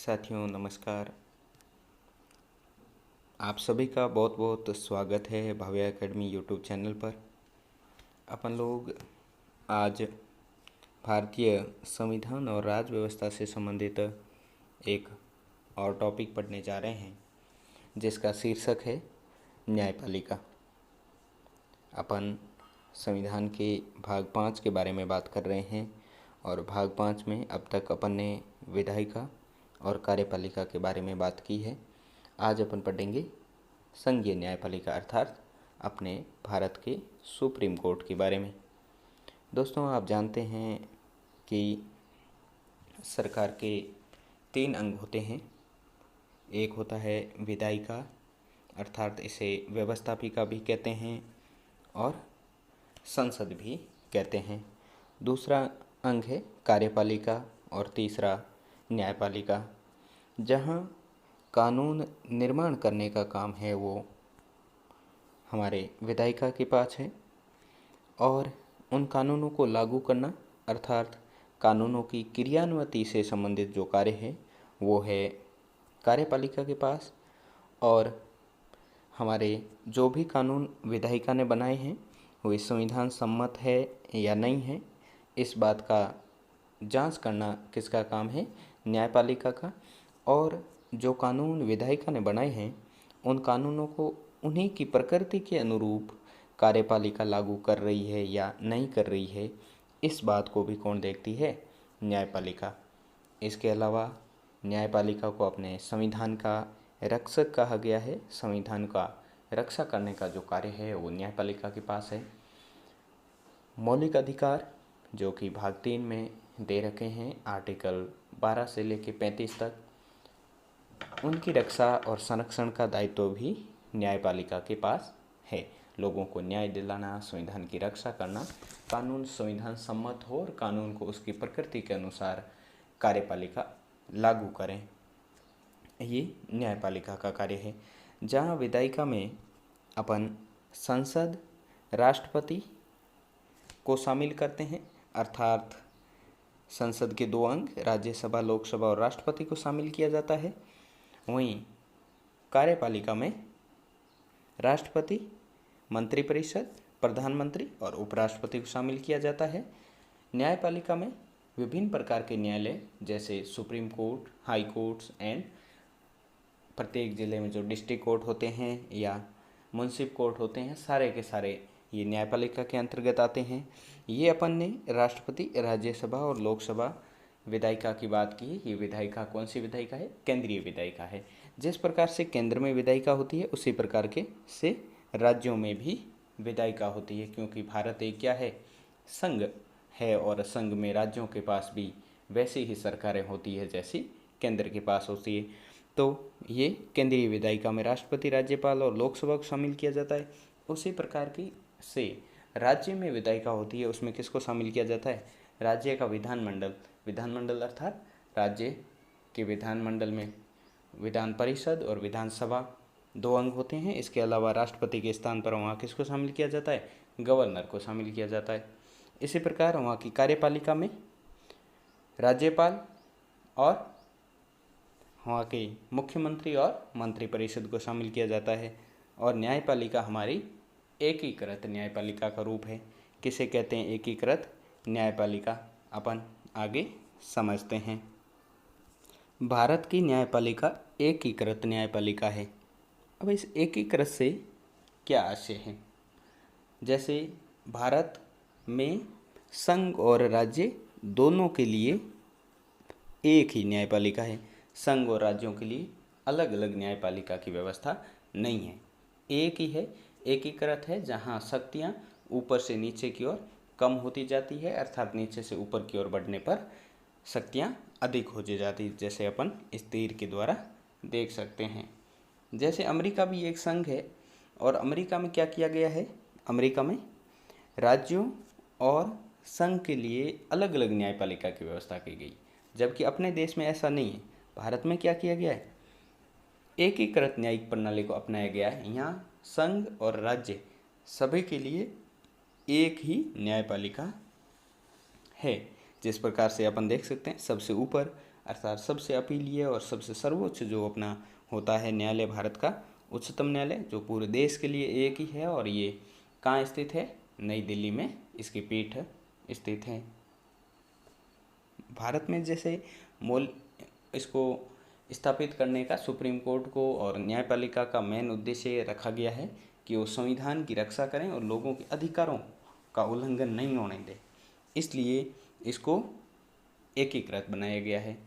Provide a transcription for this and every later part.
साथियों नमस्कार। आप सभी का बहुत बहुत स्वागत है भव्य एकेडमी यूट्यूब चैनल पर। अपन लोग आज भारतीय संविधान और राज्य व्यवस्था से संबंधित एक और टॉपिक पढ़ने जा रहे हैं जिसका शीर्षक है न्यायपालिका। अपन संविधान के भाग 5 के बारे में बात कर रहे हैं और भाग 5 में अब तक अपन ने विधायिका और कार्यपालिका के बारे में बात की है। आज अपन पढ़ेंगे संघीय न्यायपालिका अर्थात अपने भारत के सुप्रीम कोर्ट के बारे में। दोस्तों, आप जानते हैं कि सरकार के 3 अंग होते हैं। एक होता है विधायिका अर्थात इसे व्यवस्थापिका भी कहते हैं और संसद भी कहते हैं। दूसरा अंग है कार्यपालिका और तीसरा न्यायपालिका। जहाँ कानून निर्माण करने का काम है वो हमारे विधायिका के पास है और उन कानूनों को लागू करना अर्थात कानूनों की क्रियान्वयन से संबंधित जो कार्य है वो है कार्यपालिका के पास। और हमारे जो भी कानून विधायिका ने बनाए हैं वो इस संविधान सम्मत है या नहीं है, इस बात का जांच करना किसका काम है? न्यायपालिका का। और जो कानून विधायिका ने बनाए हैं उन कानूनों को उन्हीं की प्रकृति के अनुरूप कार्यपालिका लागू कर रही है या नहीं कर रही है, इस बात को भी कौन देखती है? न्यायपालिका। इसके अलावा न्यायपालिका को अपने संविधान का रक्षक कहा गया है। संविधान का रक्षा करने का जो कार्य है वो न्यायपालिका के पास है। मौलिक अधिकार जो कि भाग 3 में दे रखे हैं, आर्टिकल 12 से लेकर 35 तक, उनकी रक्षा और संरक्षण का दायित्व भी न्यायपालिका के पास है। लोगों को न्याय दिलाना, संविधान की रक्षा करना, कानून संविधान सम्मत हो और कानून को उसकी प्रकृति के अनुसार कार्यपालिका लागू करें, ये न्यायपालिका का कार्य है। जहाँ विधायिका में अपन संसद, राष्ट्रपति को शामिल करते हैं अर्थात संसद के 2 अंग राज्यसभा, लोकसभा और राष्ट्रपति को शामिल किया जाता है। वहीं कार्यपालिका में राष्ट्रपति, मंत्रिपरिषद, प्रधानमंत्री और उपराष्ट्रपति को शामिल किया जाता है। न्यायपालिका में विभिन्न प्रकार के न्यायालय जैसे supreme court, high courts and प्रत्येक ज़िले में जो डिस्ट्रिक्ट कोर्ट होते हैं या म्युनिसिपल कोर्ट होते हैं, सारे के सारे ये न्यायपालिका के अंतर्गत आते हैं। ये अपन ने राष्ट्रपति, राज्यसभा और लोकसभा विधायिका की बात की। ये विधायिका कौन सी विधायिका है? केंद्रीय विधायिका है। जिस प्रकार से केंद्र में विधायिका होती है उसी प्रकार के से राज्यों में भी विधायिका होती है, क्योंकि भारत एक क्या है? संघ है और संघ में राज्यों के पास भी वैसी ही सरकारें होती है जैसी केंद्र के पास होती है। तो ये केंद्रीय विधायिका में राष्ट्रपति, राज्यपाल और लोकसभा को शामिल किया जाता है। उसी प्रकार की से राज्य में विधायिका होती है, उसमें किसको शामिल किया जाता है? राज्य का विधानमंडल। विधानमंडल अर्थात राज्य के विधानमंडल में विधान परिषद और विधानसभा 2 अंग होते हैं। इसके अलावा राष्ट्रपति के स्थान पर वहाँ किसको शामिल किया जाता है? गवर्नर को शामिल किया जाता है। इसी प्रकार वहाँ की कार्यपालिका में राज्यपाल और वहाँ के मुख्यमंत्री और मंत्रिपरिषद को शामिल किया जाता है। और न्यायपालिका हमारी एकीकृत न्यायपालिका का रूप है। किसे कहते हैं एकीकृत न्यायपालिका? अपन आगे समझते हैं। भारत की न्यायपालिका एकीकृत न्यायपालिका है। अब इस एकीकृत से क्या आशय है? जैसे भारत में संघ और राज्य दोनों के लिए एक ही न्यायपालिका है। संघ और राज्यों के लिए अलग अलग न्यायपालिका की व्यवस्था नहीं है, एक ही है। एकीकृत है जहाँ शक्तियाँ ऊपर से नीचे की ओर कम होती जाती है अर्थात नीचे से ऊपर की ओर बढ़ने पर शक्तियाँ अधिक हो जाती है, जैसे अपन इस तीर के द्वारा देख सकते हैं। जैसे अमेरिका भी एक संघ है और अमेरिका में क्या किया गया है? अमेरिका में राज्यों और संघ के लिए अलग अलग न्यायपालिका की व्यवस्था की गई, जबकि अपने देश में ऐसा नहीं है। भारत में क्या किया गया है? एकीकृत न्यायिक प्रणाली को अपनाया गया है। यहाँ संघ और राज्य सभी के लिए एक ही न्यायपालिका है। जिस प्रकार से अपन देख सकते हैं, सबसे ऊपर अर्थात सबसे अपीलीय और सबसे सर्वोच्च जो अपना होता है न्यायालय भारत का, उच्चतम न्यायालय, जो पूरे देश के लिए एक ही है। और ये कहाँ स्थित है? नई दिल्ली में इसकी पीठ स्थित है। भारत में जैसे मूल इसको स्थापित करने का सुप्रीम कोर्ट को और न्यायपालिका का मेन उद्देश्य रखा गया है कि वो संविधान की रक्षा करें और लोगों के अधिकारों का उल्लंघन नहीं होने दें। इसलिए इसको एकीकृत बनाया गया है,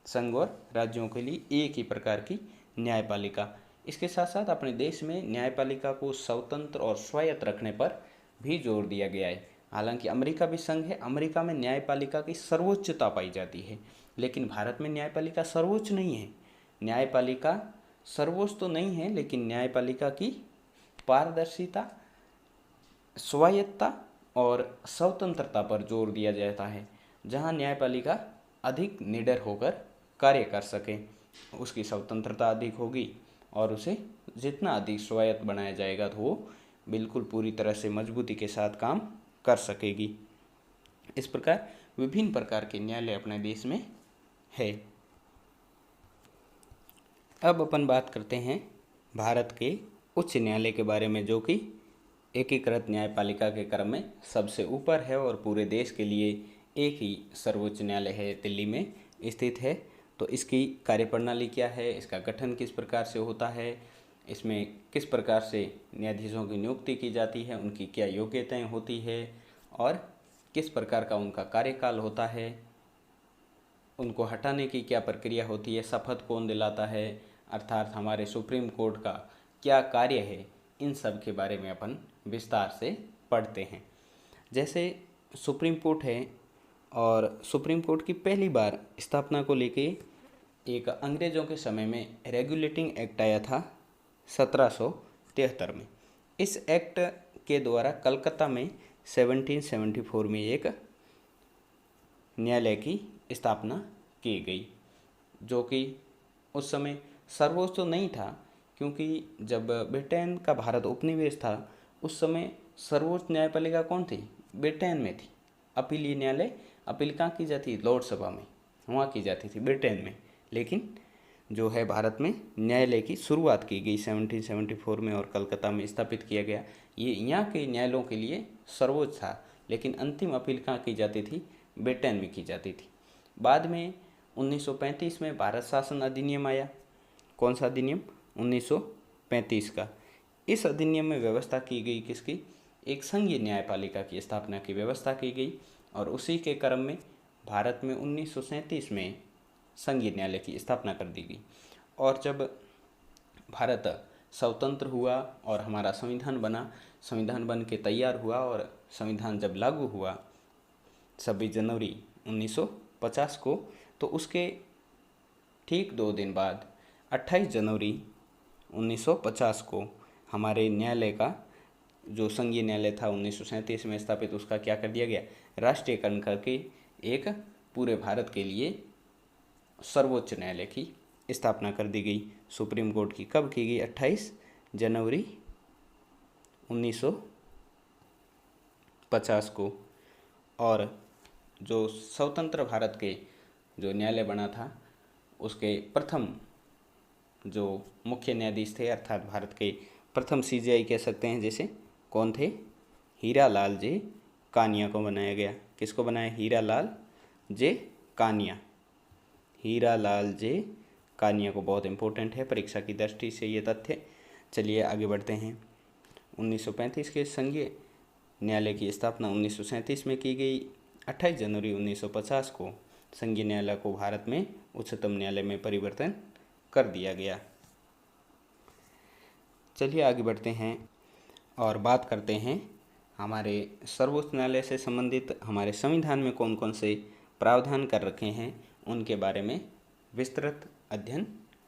संघ और राज्यों के लिए एक ही प्रकार की न्यायपालिका। इसके साथ साथ अपने देश में न्यायपालिका को स्वतंत्र और स्वायत्त रखने पर भी जोर दिया गया है। हालांकि अमेरिका भी संघ है, अमेरिका में न्यायपालिका की सर्वोच्चता पाई जाती है, लेकिन भारत में न्यायपालिका सर्वोच्च नहीं है। न्यायपालिका सर्वोच्च तो नहीं है, लेकिन न्यायपालिका की पारदर्शिता, स्वायत्तता और स्वतंत्रता पर जोर दिया जाता है। जहां न्यायपालिका अधिक निडर होकर कार्य कर सके, उसकी स्वतंत्रता अधिक होगी और उसे जितना अधिक स्वायत्त बनाया जाएगा तो वो बिल्कुल पूरी तरह से मजबूती के साथ काम कर सकेगी। इस प्रकार विभिन्न प्रकार के न्यायालय अपने देश में है। अब अपन बात करते हैं भारत के उच्च न्यायालय के बारे में, जो कि एकीकृत न्यायपालिका के क्रम में सबसे ऊपर है और पूरे देश के लिए एक ही सर्वोच्च न्यायालय है, दिल्ली में स्थित है। तो इसकी कार्यप्रणाली क्या है, इसका गठन किस प्रकार से होता है, इसमें किस प्रकार से न्यायाधीशों की नियुक्ति की जाती है, उनकी क्या योग्यताएं होती है और किस प्रकार का उनका कार्यकाल होता है, उनको हटाने की क्या प्रक्रिया होती है, शपथ कौन दिलाता है, अर्थात हमारे सुप्रीम कोर्ट का क्या कार्य है, इन सब के बारे में अपन विस्तार से पढ़ते हैं। जैसे सुप्रीम कोर्ट है, और सुप्रीम कोर्ट की पहली बार स्थापना को लेके एक अंग्रेज़ों के समय में रेगुलेटिंग एक्ट आया था 1773 में। इस एक्ट के द्वारा कलकत्ता में 1774 में एक न्यायालय की स्थापना की गई, जो कि उस समय सर्वोच्च तो नहीं था, क्योंकि जब ब्रिटेन का भारत उपनिवेश था उस समय सर्वोच्च न्यायपालिका कौन थी? ब्रिटेन में थी। अपीलीय न्यायालय अपील कहाँ की जाती है? लोकसभा में, वहाँ की जाती थी ब्रिटेन में। लेकिन जो है भारत में न्यायालय की शुरुआत की गई 1774 में और कलकत्ता में स्थापित किया गया। ये यहाँ के न्यायालयों के लिए सर्वोच्च था, लेकिन अंतिम अपील कहाँ की जाती थी? ब्रिटेन में की जाती थी। बाद में 1935 में भारत शासन अधिनियम आया। कौन सा अधिनियम? 1935 का। इस अधिनियम में व्यवस्था की गई किसकी? एक संघीय न्यायपालिका की स्थापना की व्यवस्था की गई, और उसी के क्रम में भारत में 1937 में संघीय न्यायालय की स्थापना कर दी गई। और जब भारत स्वतंत्र हुआ और हमारा संविधान बना, संविधान बन के तैयार हुआ और संविधान जब लागू हुआ 26 जनवरी 1950 को, तो उसके ठीक 2 दिन बाद 28 जनवरी 1950 को हमारे न्यायालय का जो संघीय न्यायालय था 1937 में स्थापित, उसका क्या कर दिया गया? राष्ट्रीयकरण करके एक पूरे भारत के लिए सर्वोच्च न्यायालय की स्थापना कर दी गई। सुप्रीम कोर्ट की कब की गई? 28 जनवरी 1950 को। और जो स्वतंत्र भारत के जो न्यायालय बना था, उसके प्रथम जो मुख्य न्यायाधीश थे, अर्थात भारत के प्रथम सीजेआई कह सकते हैं जैसे, कौन थे? हीरालाल जे कानिया को बनाया गया। किसको बनाया? हीरालाल जे कानिया। हीरालाल जे कानिया को, बहुत इंपॉर्टेंट है परीक्षा की दृष्टि से ये तथ्य। चलिए आगे बढ़ते हैं। 1935 के संघीय न्यायालय की स्थापना 1937 में की गई। 28 जनवरी 1950 को संघीय न्यायालय को भारत में उच्चतम न्यायालय में परिवर्तन कर दिया गया। चलिए आगे बढ़ते हैं और बात करते हैं हमारे सर्वोच्च न्यायालय से संबंधित हमारे संविधान में कौन कौन से प्रावधान कर रखे हैं, उनके बारे में विस्तृत अध्ययन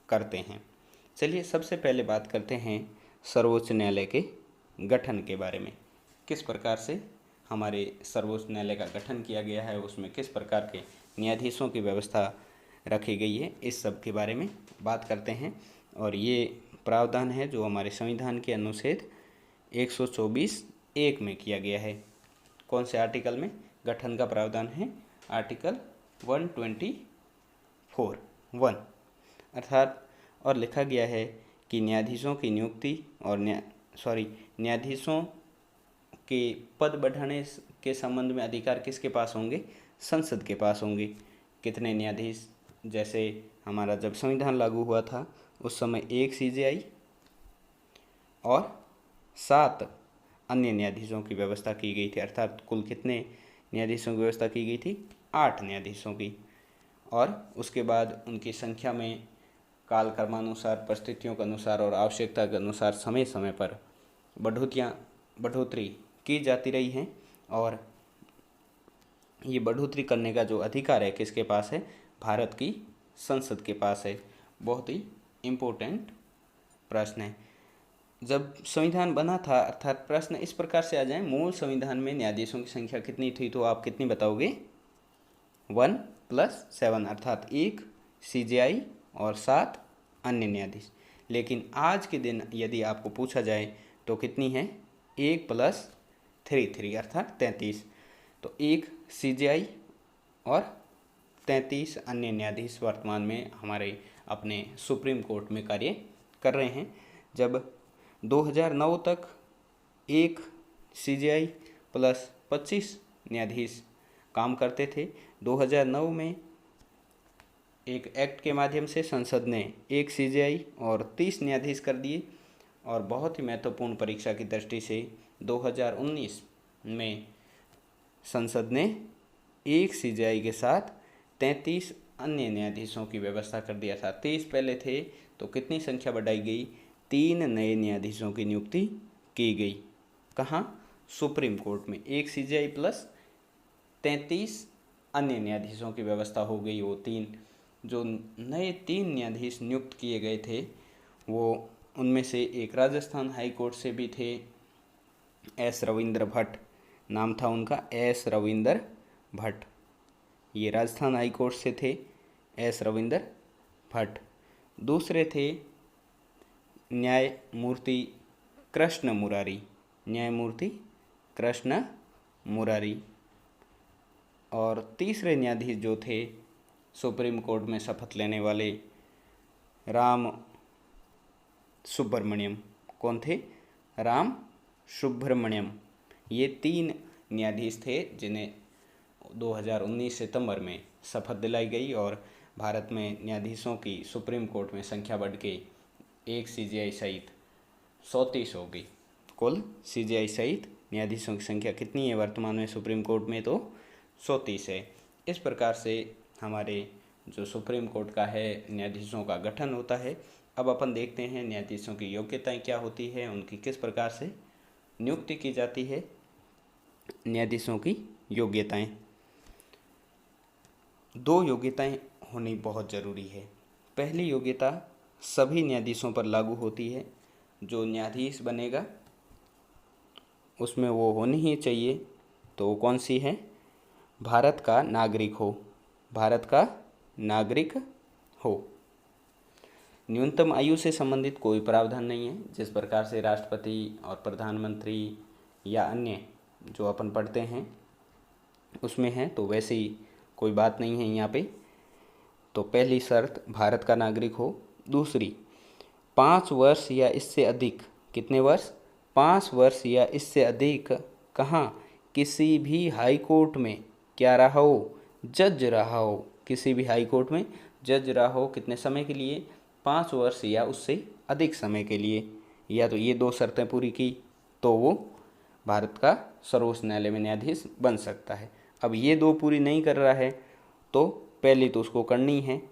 करते हैं। चलिए सबसे पहले बात करते हैं सर्वोच्च न्यायालय के गठन के बारे में। किस प्रकार से हमारे सर्वोच्च न्यायालय का गठन किया गया है, उसमें किस प्रकार के न्यायाधीशों की व्यवस्था रखी गई है, इस सब के बारे में बात करते हैं। और ये प्रावधान है जो हमारे संविधान के अनुच्छेद 124(1) में किया गया है। कौन से आर्टिकल में गठन का प्रावधान है? आर्टिकल 125 1 अर्थात और लिखा गया है कि न्यायाधीशों की नियुक्ति और न्यायाधीशों के पद बढ़ाने के संबंध में अधिकार किसके पास होंगे? संसद के पास होंगे। कितने न्यायाधीश? जैसे हमारा जब संविधान लागू हुआ था उस समय 1 सीजेआई और 7 अन्य न्यायाधीशों की व्यवस्था की गई थी, अर्थात कुल कितने न्यायाधीशों की व्यवस्था की गई थी? 8 न्यायाधीशों की। और उसके बाद उनकी संख्या में काल क्रमानुसार, परिस्थितियों के अनुसार और आवश्यकता के अनुसार समय समय पर बढ़ोतरी की जाती रही हैं। और ये बढ़ोतरी करने का जो अधिकार है किसके पास है? भारत की संसद के पास है। बहुत ही इम्पोर्टेंट प्रश्न है। जब संविधान बना था, अर्थात प्रश्न इस प्रकार से आ जाए, मूल संविधान में न्यायाधीशों की संख्या कितनी थी? तो आप कितनी बताओगे? 1 + 7 अर्थात 1 सीजेआई और 7 अन्य न्यायाधीश। लेकिन आज के दिन यदि आपको पूछा जाए तो कितनी है? 1 + 3 अर्थात 33। तो 1 सीजेआई और 33 अन्य न्यायाधीश वर्तमान में हमारे अपने सुप्रीम कोर्ट में कार्य कर रहे हैं। जब 2009 तक 1 सीजेआई + 25 न्यायाधीश काम करते थे। 2009 में एक एक्ट के माध्यम से संसद ने 1 सीजेआई और 30 न्यायाधीश कर दिए। और बहुत ही महत्वपूर्ण परीक्षा की दृष्टि से 2019 में संसद ने 1 सीजेआई के साथ 33 अन्य न्यायाधीशों की व्यवस्था कर दिया था। 30 पहले थे तो कितनी संख्या बढ़ाई गई? 3 नए न्यायाधीशों की नियुक्ति की गई। कहाँ? सुप्रीम कोर्ट में 1 सीजेआई + 33 अन्य न्यायाधीशों की व्यवस्था हो गई। वो 3 जो नए 3 न्यायाधीश नियुक्त किए गए थे, वो उनमें से एक राजस्थान हाई कोर्ट से भी थे, एस रविंद्र भट्ट नाम था उनका, एस रविंद्र भट्ट। ये राजस्थान हाई कोर्ट से थे, एस रविंद्र भट्ट। दूसरे थे न्यायमूर्ति कृष्ण मुरारी। और तीसरे न्यायाधीश जो थे सुप्रीम कोर्ट में शपथ लेने वाले, राम सुब्रमण्यम। कौन थे? राम सुब्रमण्यम। ये 3 न्यायाधीश थे जिन्हें 2019 सितंबर में शपथ दिलाई गई और भारत में न्यायाधीशों की सुप्रीम कोर्ट में संख्या बढ़ के 1 सीजेआई सहित 34 हो गई। कुल सीजेआई सहित न्यायाधीशों की संख्या कितनी है वर्तमान में सुप्रीम कोर्ट में? तो 34 है। इस प्रकार से हमारे जो सुप्रीम कोर्ट का है न्यायाधीशों का गठन होता है। अब अपन देखते हैं न्यायाधीशों की योग्यताएं क्या होती है, उनकी किस प्रकार से नियुक्ति की जाती है। न्यायाधीशों की योग्यताएं, 2 योग्यताएं होनी बहुत ज़रूरी है। पहली योग्यता सभी न्यायाधीशों पर लागू होती है। जो न्यायाधीश बनेगा उसमें वो होनी ही चाहिए। तो वो कौन सी है? भारत का नागरिक हो। न्यूनतम आयु से संबंधित कोई प्रावधान नहीं है। जिस प्रकार से राष्ट्रपति और प्रधानमंत्री या अन्य जो अपन पढ़ते हैं उसमें है, तो वैसे ही कोई बात नहीं है यहाँ पे। तो पहली शर्त भारत का नागरिक हो। दूसरी, 5 वर्ष या इससे अधिक, कितने वर्ष? 5 वर्ष या इससे अधिक कहाँ? किसी भी हाई कोर्ट में क्या रहा हो? जज रहा हो। किसी भी हाई कोर्ट में जज रहा हो। कितने समय के लिए? 5 वर्ष या उससे अधिक समय के लिए। या तो ये 2 शर्तें पूरी की तो वो भारत का सर्वोच्च न्यायालय में न्यायाधीश बन सकता है। अब ये 2 पूरी नहीं कर रहा है तो पहली तो उसको करनी है,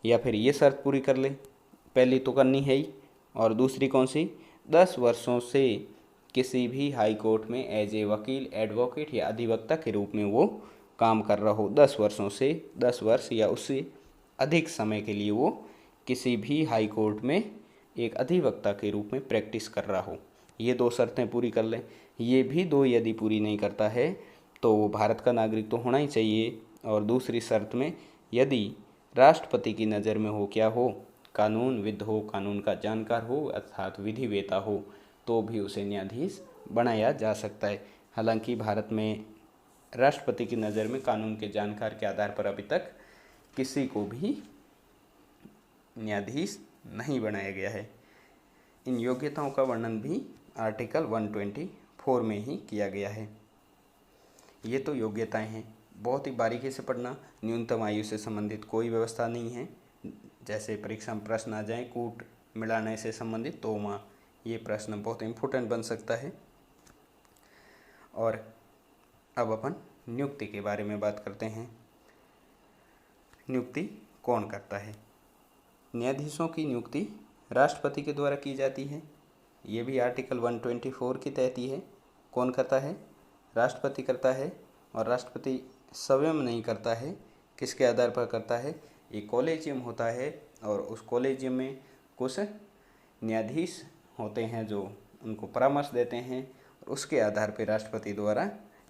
या फिर ये शर्त पूरी कर ले, पहली तो करनी है ही। और दूसरी कौन सी? 10 वर्षों से किसी भी हाई कोर्ट में एज ए वकील, एडवोकेट या अधिवक्ता के रूप में वो काम कर रहा हो। 10 वर्षों से, 10 वर्ष या उससे अधिक समय के लिए वो किसी भी हाई कोर्ट में एक अधिवक्ता के रूप में प्रैक्टिस कर रहा हो। ये 2 शर्तें पूरी कर लें। ये भी 2 यदि पूरी नहीं करता है तो वो भारत का नागरिक तो होना ही चाहिए। और दूसरी शर्त में यदि राष्ट्रपति की नज़र में हो, क्या हो? कानूनविद हो, कानून का जानकार हो, अर्थात विधिवेता हो, तो भी उसे न्यायाधीश बनाया जा सकता है। हालांकि भारत में राष्ट्रपति की नज़र में कानून के जानकार के आधार पर अभी तक किसी को भी न्यायाधीश नहीं बनाया गया है। इन योग्यताओं का वर्णन भी आर्टिकल 124 में ही किया गया है। ये तो योग्यताएं हैं, बहुत ही बारीकी से पढ़ना। न्यूनतम आयु से संबंधित कोई व्यवस्था नहीं है। जैसे परीक्षा में प्रश्न आ जाए कूट मिलाने से संबंधित, तो वहाँ ये प्रश्न बहुत इम्पोर्टेंट बन सकता है। और अब अपन नियुक्ति के बारे में बात करते हैं। नियुक्ति कौन करता है? न्यायाधीशों की नियुक्ति राष्ट्रपति के द्वारा की जाती है। ये भी आर्टिकल 124 के तहत ही है। कौन करता है? राष्ट्रपति करता है। और राष्ट्रपति स्वयं नहीं करता है, किसके आधार पर करता है? एक कॉलेजियम होता है और उस कॉलेजियम में कुछ न्यायाधीश होते हैं जो उनको परामर्श देते हैं और उसके आधार पर राष्ट्रपति द्वारा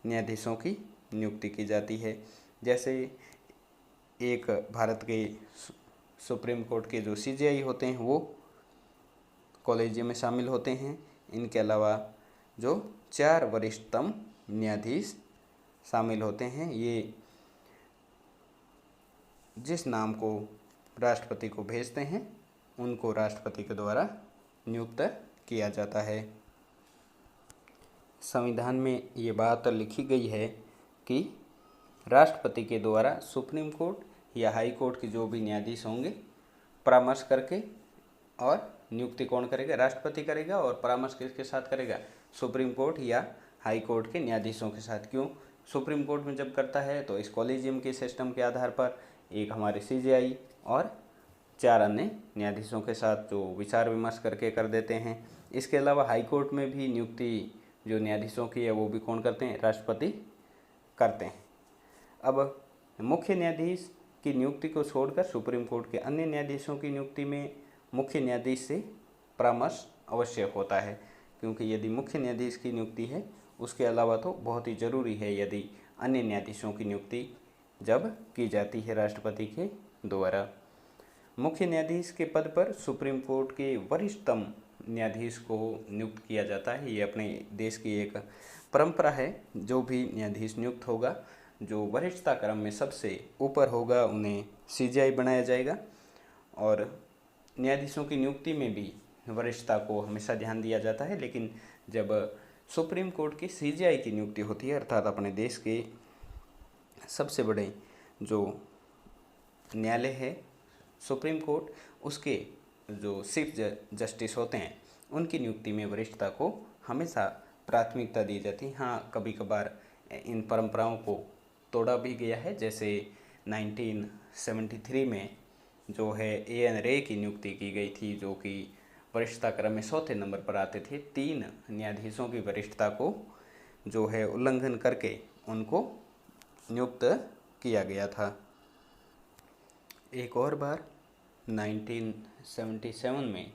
न्यायाधीशों की नियुक्ति की जाती है। जैसे एक भारत के सुप्रीम कोर्ट के जो CJI होते हैं वो कॉलेजियम में शामिल होते हैं। इनके अलावा जो 4 वरिष्ठतम न्यायाधीश शामिल होते हैं, ये जिस नाम को राष्ट्रपति को भेजते हैं उनको राष्ट्रपति के द्वारा नियुक्त किया जाता है। संविधान में ये बात लिखी गई है कि राष्ट्रपति के द्वारा सुप्रीम कोर्ट या हाई कोर्ट के जो भी न्यायाधीश होंगे परामर्श करके, और नियुक्ति कौन करेगा? राष्ट्रपति करेगा। और परामर्श किसके साथ करेगा? सुप्रीम कोर्ट या हाई कोर्ट के न्यायाधीशों के साथ। क्यों? सुप्रीम कोर्ट में जब करता है तो इस कॉलेजियम के सिस्टम के आधार पर एक हमारे CJI और 4 अन्य न्यायाधीशों के साथ जो विचार विमर्श करके कर देते हैं। इसके अलावा हाई कोर्ट में भी नियुक्ति जो न्यायाधीशों की है वो भी कौन करते हैं? राष्ट्रपति करते हैं। अब मुख्य न्यायाधीश की नियुक्ति को छोड़कर सुप्रीम कोर्ट के अन्य न्यायाधीशों की नियुक्ति में मुख्य न्यायाधीश से परामर्श आवश्यक होता है, क्योंकि यदि मुख्य न्यायाधीश की नियुक्ति है उसके अलावा तो बहुत ही ज़रूरी है यदि अन्य न्यायाधीशों की नियुक्ति जब की जाती है राष्ट्रपति के द्वारा। मुख्य न्यायाधीश के पद पर सुप्रीम कोर्ट के वरिष्ठतम न्यायाधीश को नियुक्त किया जाता है। ये अपने देश की एक परंपरा है। जो भी न्यायाधीश नियुक्त होगा, जो वरिष्ठता क्रम में सबसे ऊपर होगा, उन्हें CJI बनाया जाएगा। और न्यायाधीशों की नियुक्ति में भी वरिष्ठता को हमेशा ध्यान दिया जाता है। लेकिन जब सुप्रीम कोर्ट की CJI की नियुक्ति होती है, अर्थात अपने देश के सबसे बड़े जो न्यायालय है सुप्रीम कोर्ट, उसके जो चीफ जस्टिस होते हैं उनकी नियुक्ति में वरिष्ठता को हमेशा प्राथमिकता दी जाती है। हाँ, कभी कभार इन परंपराओं को तोड़ा भी गया है। जैसे 1973 में जो है A.N. रे की नियुक्ति की गई थी, जो कि वरिष्ठता क्रम में 4थे नंबर पर आते थे। 3 न्यायाधीशों की वरिष्ठता को जो है उल्लंघन करके उनको नियुक्त किया गया था। एक और बार 1977 में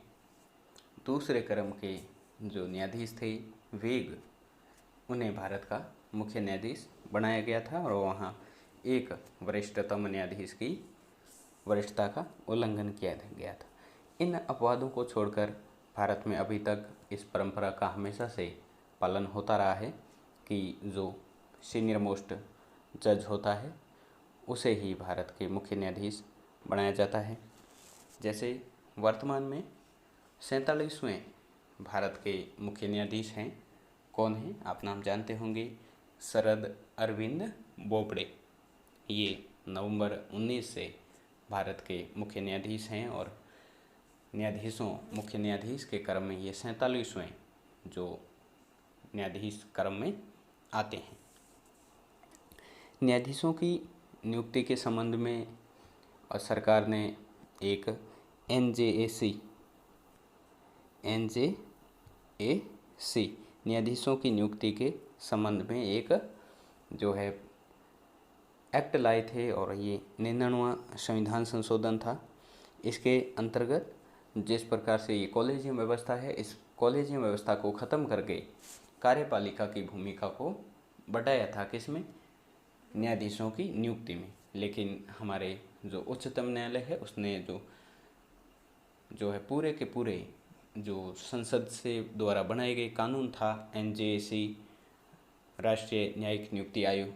दूसरे क्रम के जो न्यायाधीश थे वेग, उन्हें भारत का मुख्य न्यायाधीश बनाया गया था और वहाँ एक वरिष्ठतम न्यायाधीश की वरिष्ठता का उल्लंघन किया गया था। इन अपवादों को छोड़कर भारत में अभी तक इस परंपरा का हमेशा से पालन होता रहा है कि जो सीनियर मोस्ट जज होता है उसे ही भारत के मुख्य न्यायाधीश बनाया जाता है। जैसे वर्तमान में 47वें भारत के मुख्य न्यायाधीश हैं। कौन हैं? आप नाम जानते होंगे, शरद अरविंद बोबड़े। ये नवंबर 19 से भारत के मुख्य न्यायाधीश हैं और मुख्य न्यायाधीश के क्रम में ये 47वें जो न्यायाधीश क्रम में आते हैं। न्यायाधीशों की नियुक्ति के संबंध में सरकार ने एक NJAC न्यायाधीशों की नियुक्ति के संबंध में एक जो है एक्ट लाए थे और ये 99वां संविधान संशोधन था। इसके अंतर्गत जिस प्रकार से ये कॉलेजियम व्यवस्था है, इस कॉलेजियम व्यवस्था को ख़त्म करके कार्यपालिका की भूमिका को बढ़ाया था। किसमें? न्यायाधीशों की नियुक्ति में। लेकिन हमारे जो उच्चतम न्यायालय है उसने जो है पूरे के पूरे जो संसद से द्वारा बनाए गए कानून था NJAC, राष्ट्रीय न्यायिक नियुक्ति आयोग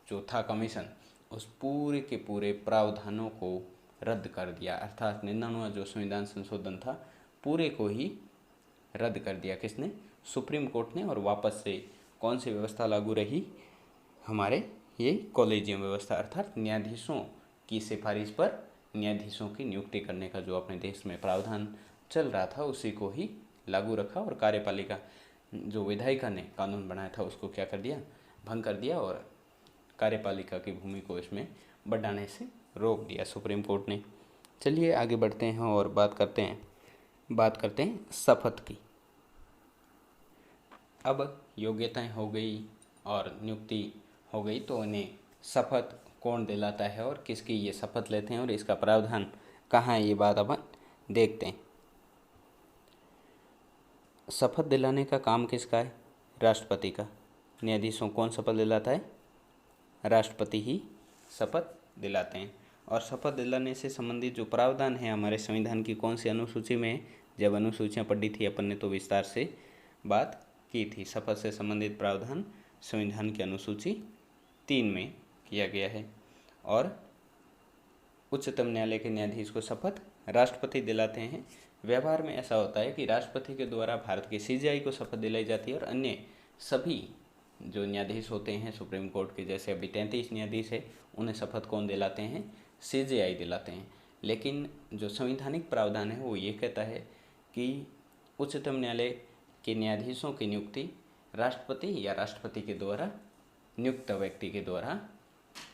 जो था कमीशन, उस पूरे के पूरे प्रावधानों को रद्द कर दिया, अर्थात 99वां जो संविधान संशोधन था पूरे को ही रद्द कर दिया। किसने? सुप्रीम कोर्ट ने। और वापस से कौन सी व्यवस्था लागू रही? हमारे ये कॉलेजियम व्यवस्था, अर्थात न्यायाधीशों की सिफारिश पर न्यायाधीशों की नियुक्ति करने का जो अपने देश में प्रावधान चल रहा था उसी को ही लागू रखा। और कार्यपालिका जो विधायिका ने कानून बनाया था उसको क्या कर दिया? भंग कर दिया और कार्यपालिका की भूमि को इसमें बढ़ाने से रोक दिया सुप्रीम कोर्ट ने। चलिए आगे बढ़ते हैं और बात करते हैं शपथ की। अब योग्यताएं हो गई और नियुक्ति हो गई, तो इन्हें शपथ कौन दिलाता है और किसकी ये शपथ लेते हैं और इसका प्रावधान कहाँ है, ये बात अपन देखते हैं। शपथ दिलाने का काम किसका है? राष्ट्रपति का। न्यायाधीशों कौन शपथ दिलाता है? राष्ट्रपति ही शपथ दिलाते हैं। और शपथ दिलाने से संबंधित जो प्रावधान है हमारे संविधान की कौन सी अनुसूची में है? जब अनुसूचियाँ पढ़ी थी अपन ने तो विस्तार से बात की थी। शपथ से संबंधित प्रावधान संविधान की अनुसूची 3 में किया गया है। और उच्चतम न्यायालय के न्यायाधीश को शपथ राष्ट्रपति दिलाते हैं। व्यवहार में ऐसा होता है कि राष्ट्रपति के द्वारा भारत के सीजेआई को शपथ दिलाई जाती है और अन्य सभी जो न्यायाधीश होते हैं सुप्रीम कोर्ट के, जैसे अभी 33 न्यायाधीश है, उन्हें शपथ कौन दिलाते हैं? सीजेआई दिलाते हैं। लेकिन जो संवैधानिक प्रावधान है वो ये कहता है कि उच्चतम न्यायालय के न्यायाधीशों की नियुक्ति राष्ट्रपति या राष्ट्रपति के द्वारा नियुक्त व्यक्ति के द्वारा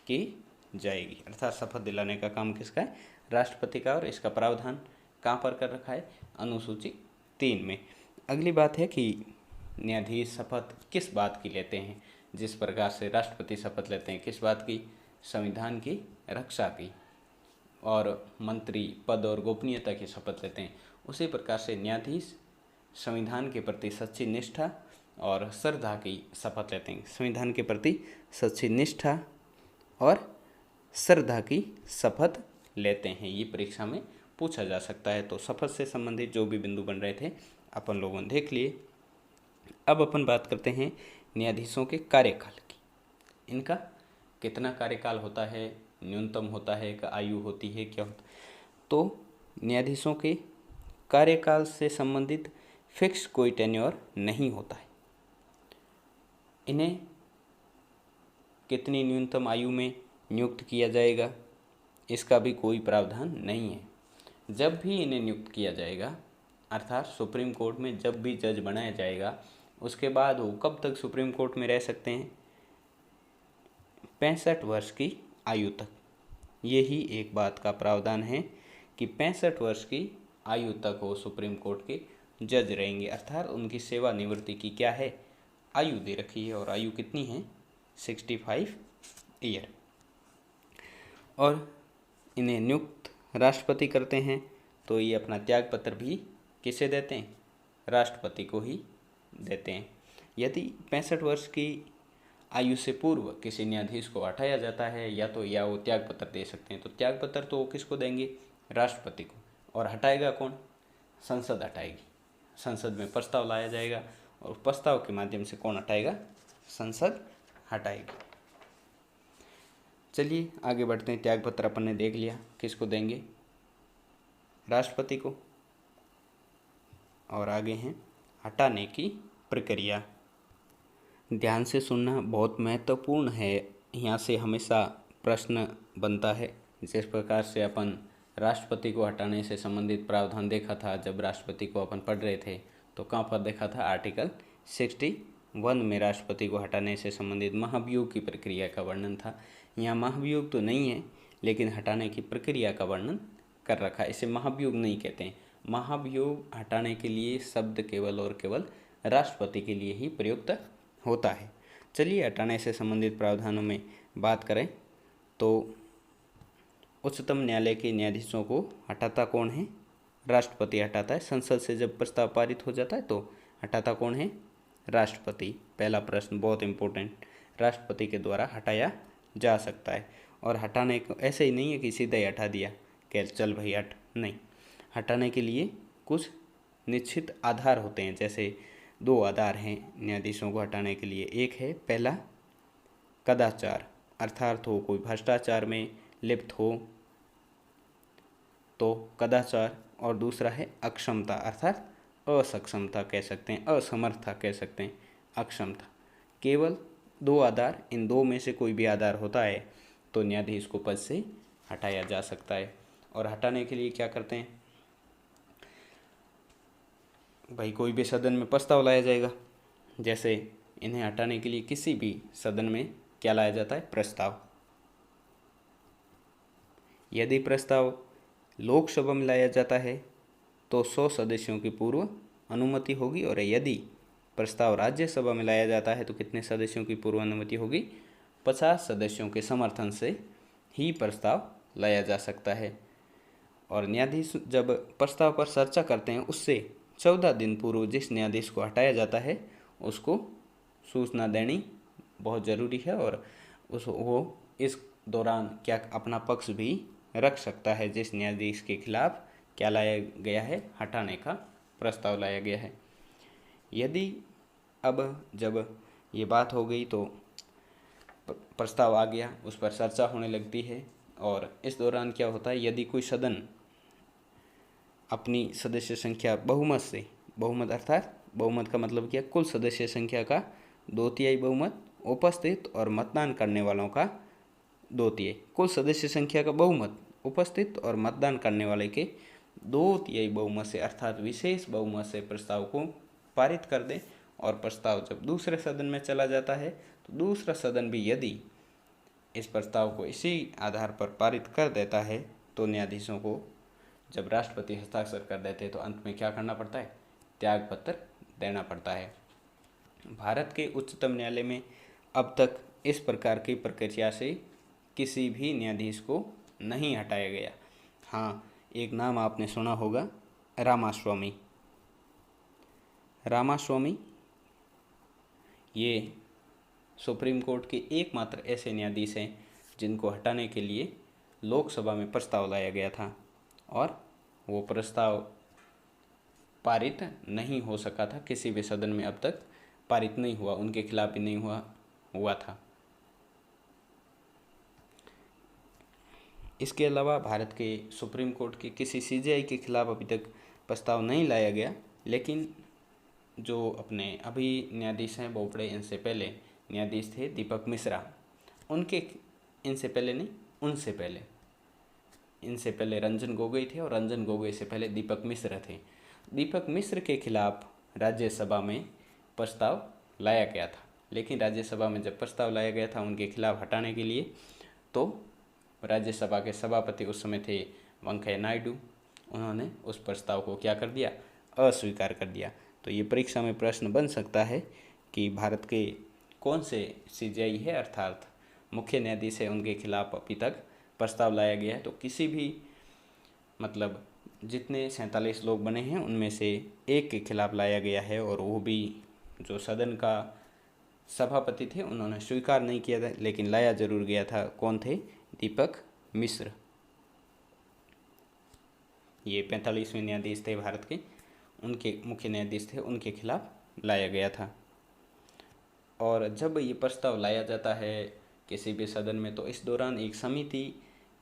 की जाएगी। अर्थात शपथ दिलाने का काम किसका है? राष्ट्रपति का। और इसका प्रावधान कहाँ पर कर रखा है? अनुसूची 3 में। अगली बात है कि न्यायाधीश शपथ किस बात की लेते हैं? जिस प्रकार से राष्ट्रपति शपथ लेते हैं, किस बात की? संविधान की रक्षा की। और मंत्री पद और गोपनीयता की शपथ लेते हैं, उसी प्रकार से न्यायाधीश संविधान के प्रति सच्ची निष्ठा और श्रद्धा की शपथ लेते हैं। संविधान के प्रति सच्ची निष्ठा और श्रद्धा की शपथ लेते हैं। ये परीक्षा में पूछा जा सकता है। तो शपथ से संबंधित जो भी बिंदु बन रहे थे अपन लोगों ने देख लिए। अब अपन बात करते हैं न्यायाधीशों के कार्यकाल की। इनका कितना कार्यकाल होता है? न्यूनतम होता है? एक आयु होती है? क्या होता? तो न्यायाधीशों के कार्यकाल से संबंधित फिक्स कोई टेन्योर नहीं होता है। इन्हें कितनी न्यूनतम आयु में नियुक्त किया जाएगा इसका भी कोई प्रावधान नहीं है। जब भी इन्हें नियुक्त किया जाएगा, अर्थात सुप्रीम कोर्ट में जब भी जज बनाया जाएगा, उसके बाद वो कब तक सुप्रीम कोर्ट में रह सकते हैं? 65 वर्ष की आयु तक। यही एक बात का प्रावधान है कि 65 वर्ष की आयु तक वो सुप्रीम कोर्ट के जज रहेंगे। अर्थात उनकी सेवानिवृत्ति की क्या है? आयु दे रखी है। और आयु कितनी है? 65 ईयर। और इन्हें नियुक्त राष्ट्रपति करते हैं, तो ये अपना त्याग पत्र भी किसे देते हैं? राष्ट्रपति को ही देते हैं। यदि 65 वर्ष की आयु से पूर्व किसी न्यायाधीश को हटाया जाता है या वो त्याग पत्र दे सकते हैं, तो त्याग पत्र तो वो किसको देंगे? राष्ट्रपति को। और हटाएगा कौन? संसद हटाएगी। संसद में प्रस्ताव लाया जाएगा और प्रस्ताव के माध्यम से कौन हटाएगा? संसद हटाएगी। चलिए आगे बढ़ते हैं। त्याग पत्र अपन ने देख लिया, किसको देंगे? राष्ट्रपति को। और आगे हैं हटाने की प्रक्रिया। ध्यान से सुनना बहुत महत्वपूर्ण है। यहाँ से हमेशा प्रश्न बनता है। जिस प्रकार से अपन राष्ट्रपति को हटाने से संबंधित प्रावधान देखा था, जब राष्ट्रपति को अपन पढ़ रहे थे तो कहाँ पर देखा था? आर्टिकल 61 में राष्ट्रपति को हटाने से संबंधित महाभियोग की प्रक्रिया का वर्णन था। यहाँ महाभियोग तो नहीं है, लेकिन हटाने की प्रक्रिया का वर्णन कर रखा है। इसे महाभियोग नहीं कहते हैं। महाभियोग हटाने के लिए शब्द केवल और केवल राष्ट्रपति के लिए ही प्रयुक्त होता है। चलिए हटाने से संबंधित प्रावधानों में बात करें तो उच्चतम न्यायालय के न्यायाधीशों को हटाता कौन है? राष्ट्रपति हटाता है। संसद से जब प्रस्ताव पारित हो जाता है तो हटाता कौन है? राष्ट्रपति। पहला प्रश्न बहुत इम्पोर्टेंट, राष्ट्रपति के द्वारा हटाया जा सकता है। और हटाने को ऐसे ही नहीं है कि सीधा ही हटा दिया कि चल भाई हट, नहीं। हटाने के लिए कुछ निश्चित आधार होते हैं। जैसे 2 आधार हैं न्यायाधीशों को हटाने के लिए। एक है पहला कदाचार, अर्थात हो कोई भ्रष्टाचार में लिप्त हो तो कदाचार, और दूसरा है अक्षमता अर्थात असक्षमता कह सकते हैं, असमर्थता कह सकते हैं, अक्षमता। केवल दो आधार, इन दो में से कोई भी आधार होता है तो न्यायाधीश को पद से हटाया जा सकता है। और हटाने के लिए क्या करते हैं भाई, कोई भी सदन में प्रस्ताव लाया जाएगा, जैसे इन्हें हटाने के लिए किसी भी सदन में क्या लाया जाता है, प्रस्ताव। यदि प्रस्ताव लोकसभा में लाया जाता है तो 100 सदस्यों की पूर्व अनुमति होगी, और यदि प्रस्ताव राज्यसभा में लाया जाता है तो कितने सदस्यों की पूर्व अनुमति होगी, 50 सदस्यों के समर्थन से ही प्रस्ताव लाया जा सकता है। और न्यायाधीश जब प्रस्ताव पर चर्चा करते हैं उससे 14 दिन पूर्व जिस न्यायाधीश को हटाया जाता है उसको सूचना देनी बहुत ज़रूरी है, और वो इस दौरान क्या अपना पक्ष भी रख सकता है जिस न्यायाधीश के खिलाफ क्या लाया गया है, हटाने का प्रस्ताव लाया गया है। यदि अब जब ये बात हो गई तो प्रस्ताव आ गया, उस पर चर्चा होने लगती है, और इस दौरान क्या होता है, यदि कोई सदन अपनी सदस्य संख्या बहुमत से, बहुमत अर्थात बहुमत का मतलब क्या, कुल सदस्य संख्या का 2/3 बहुमत, उपस्थित और मतदान करने वालों का 2/3, कुल सदस्य संख्या का बहुमत, उपस्थित और मतदान करने वाले के 2/3 बहुमत से अर्थात विशेष बहुमत से प्रस्ताव को पारित कर दे, और प्रस्ताव जब दूसरे सदन में चला जाता है तो दूसरा सदन भी यदि इस प्रस्ताव को इसी आधार पर पारित कर देता है तो न्यायाधीशों को जब राष्ट्रपति हस्ताक्षर कर देते हैं तो अंत में क्या करना पड़ता है, त्याग पत्र देना पड़ता है। भारत के उच्चतम न्यायालय में अब तक इस प्रकार की प्रक्रिया से किसी भी न्यायाधीश को नहीं हटाया गया। हाँ, एक नाम आपने सुना होगा, रामास्वामी। रामास्वामी ये सुप्रीम कोर्ट के एकमात्र ऐसे न्यायाधीश हैं जिनको हटाने के लिए लोकसभा में प्रस्ताव लाया गया था, और वो प्रस्ताव पारित नहीं हो सका था, किसी भी सदन में अब तक पारित नहीं हुआ, उनके खिलाफ भी नहीं हुआ था। इसके अलावा भारत के सुप्रीम कोर्ट के किसी सीजेआई के खिलाफ अभी तक प्रस्ताव नहीं लाया गया, लेकिन जो अपने अभी न्यायाधीश हैं बोबड़े, इनसे पहले न्यायाधीश थे दीपक मिश्रा, उनके इनसे पहले नहीं, उनसे पहले, इनसे पहले रंजन गोगोई थे, और रंजन गोगोई से पहले दीपक मिश्र थे। दीपक मिश्र के खिलाफ राज्यसभा में प्रस्ताव लाया गया था, लेकिन राज्यसभा में जब प्रस्ताव लाया गया था उनके खिलाफ हटाने के लिए, तो राज्यसभा के सभापति उस समय थे वेंकैया नायडू, उन्होंने उस प्रस्ताव को क्या कर दिया, अस्वीकार कर दिया। तो ये परीक्षा में प्रश्न बन सकता है कि भारत के कौन से सीजेआई है अर्थात मुख्य न्यायाधीश है, उनके खिलाफ अभी तक प्रस्ताव लाया गया है। तो किसी भी मतलब जितने 47 लोग बने हैं उनमें से एक के खिलाफ लाया गया है, और वो भी जो सदन का सभापति थे उन्होंने स्वीकार नहीं किया था, लेकिन लाया जरूर गया था। कौन थे, दीपक मिश्र। ये 45वें न्यायाधीश थे भारत के, उनके मुख्य न्यायाधीश थे, उनके खिलाफ लाया गया था। और जब ये प्रस्ताव लाया जाता है किसी भी सदन में तो इस दौरान एक समिति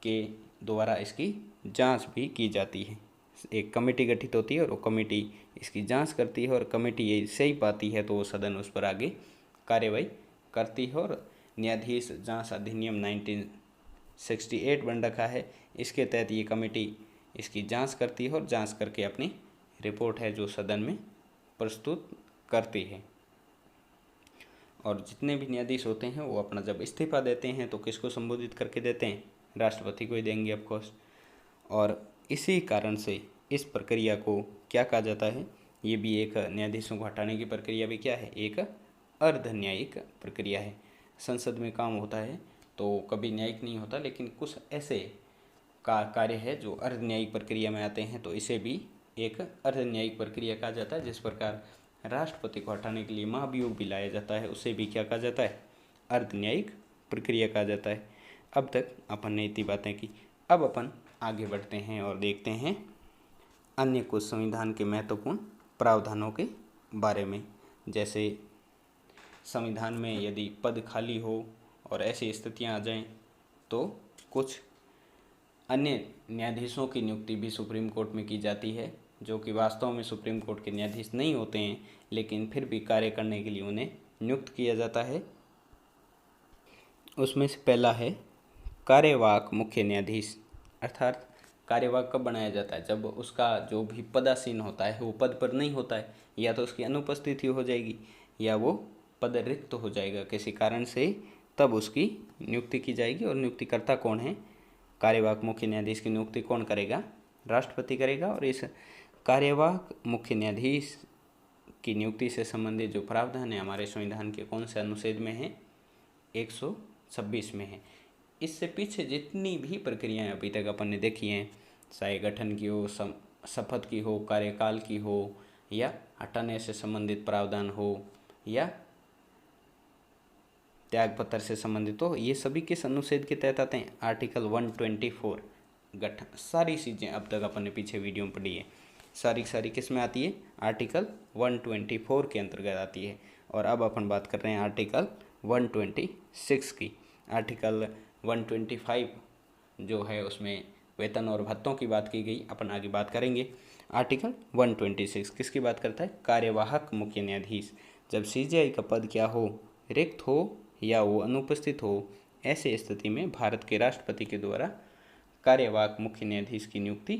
के द्वारा इसकी जांच भी की जाती है। एक कमेटी गठित होती है और वो कमेटी इसकी जांच करती है, और कमेटी ये सही पाती है तो वो सदन उस पर आगे कार्यवाही करती है। और न्यायाधीश जांच अधिनियम 1968 बन रखा है, इसके तहत ये कमेटी इसकी जांच करती है, और जांच करके अपनी रिपोर्ट है जो सदन में प्रस्तुत करती है। और जितने भी न्यायाधीश होते हैं वो अपना जब इस्तीफा देते हैं तो किसको संबोधित करके देते हैं, राष्ट्रपति को ही देंगे ऑफकोर्स। और इसी कारण से इस प्रक्रिया को क्या कहा जाता है, ये भी एक न्यायाधीशों को हटाने की प्रक्रिया भी क्या है, एक अर्ध न्यायिक प्रक्रिया है। संसद में काम होता है तो कभी न्यायिक नहीं होता, लेकिन कुछ ऐसे कार्य है जो अर्ध न्यायिक प्रक्रिया में आते हैं तो इसे भी एक अर्ध न्यायिक प्रक्रिया कहा जाता है। जिस प्रकार राष्ट्रपति को हटाने के लिए महाभियोग भी लाया जाता है, उसे भी क्या कहा जाता है, अर्ध न्यायिक प्रक्रिया कहा जाता है। अब तक अपन ने इतनी बातें की, अब अपन आगे बढ़ते हैं और देखते हैं अन्य कुछ संविधान के महत्वपूर्ण प्रावधानों के बारे में। जैसे संविधान में यदि पद खाली हो और ऐसी स्थितियां आ जाएं तो कुछ अन्य न्यायाधीशों की नियुक्ति भी सुप्रीम कोर्ट में की जाती है, जो कि वास्तव में सुप्रीम कोर्ट के न्यायाधीश नहीं होते हैं, लेकिन फिर भी कार्य करने के लिए उन्हें नियुक्त किया जाता है। उसमें से पहला है कार्यवाहक मुख्य न्यायाधीश। अर्थात कार्यवाहक कब बनाया जाता है? जब उसका जो भी पदासीन होता है वो पद पर नहीं होता है, या तो उसकी अनुपस्थिति हो जाएगी या वो पद रिक्त हो जाएगा किसी कारण से, तब उसकी नियुक्ति की जाएगी। और नियुक्तिकर्ता कौन है? कार्यवाहक मुख्य न्यायाधीश की नियुक्ति कौन करेगा? राष्ट्रपति करेगा। और इस कार्यवाहक मुख्य न्यायाधीश की नियुक्ति से संबंधित जो प्रावधान है हमारे संविधान के कौन से अनुच्छेद में है? 126 में है। इससे पीछे जितनी भी प्रक्रियाएं अभी तक अपन ने देखी हैं, चाहे गठन की हो, शपथ की हो, कार्यकाल की हो, या हटाने से संबंधित प्रावधान हो, या त्यागपत्र से संबंधित हो, ये सभी किस अनुच्छेद के तहत आते हैं? आर्टिकल 124 गठन। सारी चीज़ें अब तक अपन ने पीछे वीडियो में पढ़ी है, सारी किस में आती है? आर्टिकल 124 के अंतर्गत आती है। और अब अपन बात कर रहे हैं आर्टिकल 126 की। आर्टिकल 125 जो है उसमें वेतन और भत्तों की बात की गई, अपन आगे बात करेंगे। आर्टिकल 126 किसकी बात करता है? कार्यवाहक मुख्य न्यायाधीश। जब सीजेआई का पद क्या हो? रिक्त हो या वो अनुपस्थित हो, ऐसे स्थिति में भारत के राष्ट्रपति के द्वारा कार्यवाहक मुख्य न्यायाधीश की नियुक्ति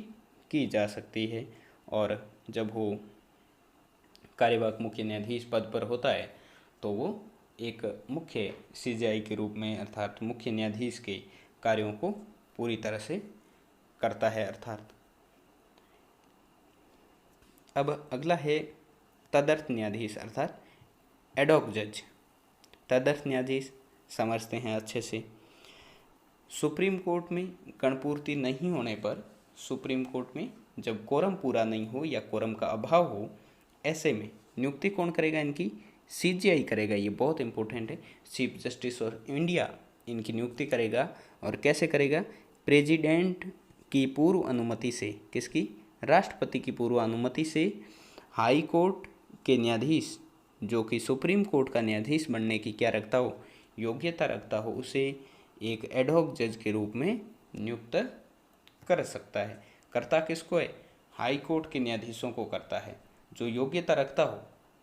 की जा सकती है। और जब वो कार्यवाहक मुख्य न्यायाधीश पद पर होता है तो वो एक मुख्य सीजेआई के रूप में, अर्थात मुख्य न्यायाधीश के कार्यों को पूरी तरह से करता है। अर्थात अब अगला है तदर्थ न्यायाधीश, अर्थात एडॉक जज। तदर्थ न्यायाधीश समझते हैं अच्छे से। सुप्रीम कोर्ट में गणपूर्ति नहीं होने पर, सुप्रीम कोर्ट में जब कोरम पूरा नहीं हो या कोरम का अभाव हो, ऐसे में नियुक्ति कौन करेगा? इनकी सीजेआई करेगा। ये बहुत इंपॉर्टेंट है। चीफ जस्टिस ऑफ इंडिया इनकी नियुक्ति करेगा। और कैसे करेगा? प्रेसिडेंट की पूर्व अनुमति से। किसकी? राष्ट्रपति की पूर्व अनुमति से हाई कोर्ट के न्यायाधीश, जो कि सुप्रीम कोर्ट का न्यायाधीश बनने की क्या रखता हो? योग्यता रखता हो, उसे एक एडहॉक जज के रूप में नियुक्त कर सकता है। करता किसको है? हाई कोर्ट के न्यायाधीशों को करता है। जो योग्यता रखता हो,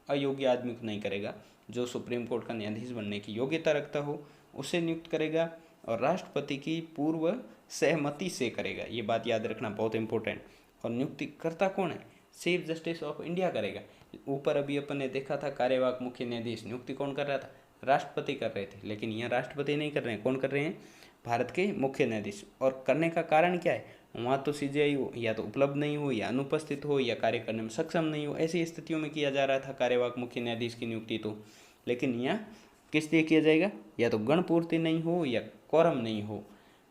अयोग्य आदमी को नहीं करेगा। जो सुप्रीम कोर्ट का न्यायाधीश बनने की योग्यता रखता हो उसे नियुक्त करेगा, और राष्ट्रपति की पूर्व सहमति से करेगा। ये बात याद रखना बहुत इंपॉर्टेंट। और नियुक्ति करता कौन है? चीफ जस्टिस ऑफ इंडिया करेगा। ऊपर अभी अपन ने देखा था कार्यवाहक मुख्य न्यायाधीश नियुक्ति कौन कर रहा था? राष्ट्रपति कर रहे थे, लेकिन यहाँ राष्ट्रपति नहीं कर रहे हैं। कौन कर रहे हैं? भारत के मुख्य न्यायाधीश। और करने का कारण क्या है? वहाँ तो सीजेआई हो या तो उपलब्ध नहीं हो, या अनुपस्थित हो, या कार्य करने में सक्षम नहीं हो, ऐसी स्थितियों में किया जा रहा था कार्यवाहक मुख्य न्यायाधीश की नियुक्ति तो। लेकिन यहाँ किस लिए किया जाएगा? या तो गणपूर्ति नहीं हो या कोरम नहीं हो।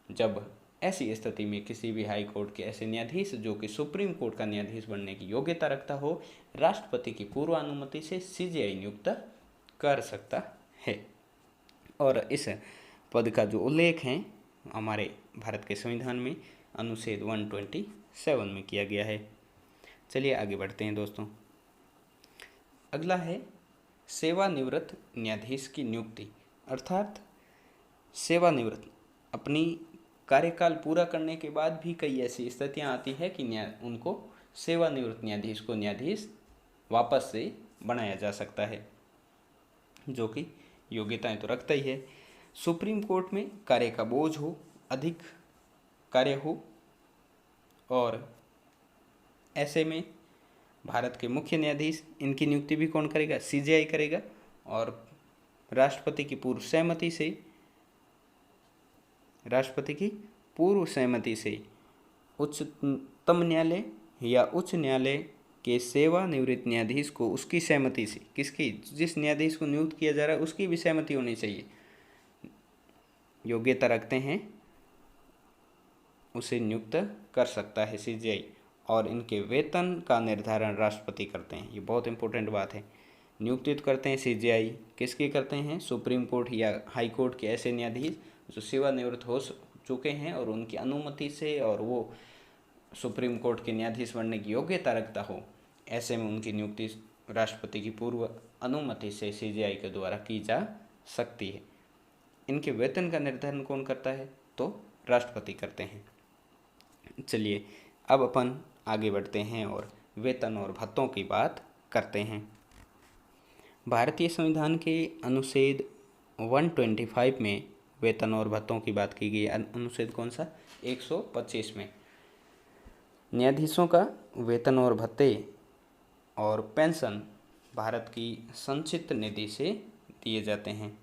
जब ऐसी स्थिति में किसी भी हाई कोर्ट के ऐसे न्यायाधीश जो कि सुप्रीम कोर्ट का न्यायाधीश बनने की योग्यता रखता हो, राष्ट्रपति की पूर्व अनुमति से सीजेआई नियुक्त कर सकता है। और इस पद का जो उल्लेख है हमारे भारत के संविधान में अनुच्छेद 127 में किया गया है। चलिए आगे बढ़ते हैं दोस्तों। अगला है सेवानिवृत्त न्यायाधीश की नियुक्ति। अर्थात सेवानिवृत्त, अपनी कार्यकाल पूरा करने के बाद भी कई ऐसी स्थितियां आती है कि उनको सेवानिवृत्त न्यायाधीश को न्यायाधीश वापस से बनाया जा सकता है, जो कि योग्यताएं तो रखता ही है। सुप्रीम कोर्ट में कार्य का बोझ हो, अधिक कार्य हो, और ऐसे में भारत के मुख्य न्यायाधीश इनकी नियुक्ति भी कौन करेगा? सीजेआई करेगा। और राष्ट्रपति की पूर्व सहमति से, राष्ट्रपति की पूर्व सहमति से उच्चतम न्यायालय या उच्च न्यायालय के सेवानिवृत्त न्यायाधीश को उसकी सहमति से, किसकी? जिस न्यायाधीश को नियुक्त किया जा रहा है उसकी भी सहमति होनी चाहिए, योग्यता रखते हैं, उसे नियुक्त कर सकता है सीजेआई। और इनके वेतन का निर्धारण राष्ट्रपति करते हैं। ये बहुत इंपॉर्टेंट बात है। नियुक्ति करते हैं सीजेआई, किसके करते हैं? सुप्रीम कोर्ट या हाई कोर्ट के ऐसे न्यायाधीश जो सेवानिवृत्त हो चुके हैं और उनकी अनुमति से, और वो सुप्रीम कोर्ट के न्यायाधीश बनने की योग्यता रखता हो, ऐसे में उनकी नियुक्ति राष्ट्रपति की पूर्व अनुमति से सीजेआई के द्वारा की जा सकती है। इनके वेतन का निर्धारण कौन करता है? तो राष्ट्रपति करते हैं। चलिए अब अपन आगे बढ़ते हैं और वेतन और भत्तों की बात करते हैं। भारतीय संविधान के अनुच्छेद 125 में वेतन और भत्तों की बात की गई। अनुच्छेद कौन सा? 125 में न्यायाधीशों का वेतन और भत्ते और पेंशन भारत की संचित निधि से दिए जाते हैं।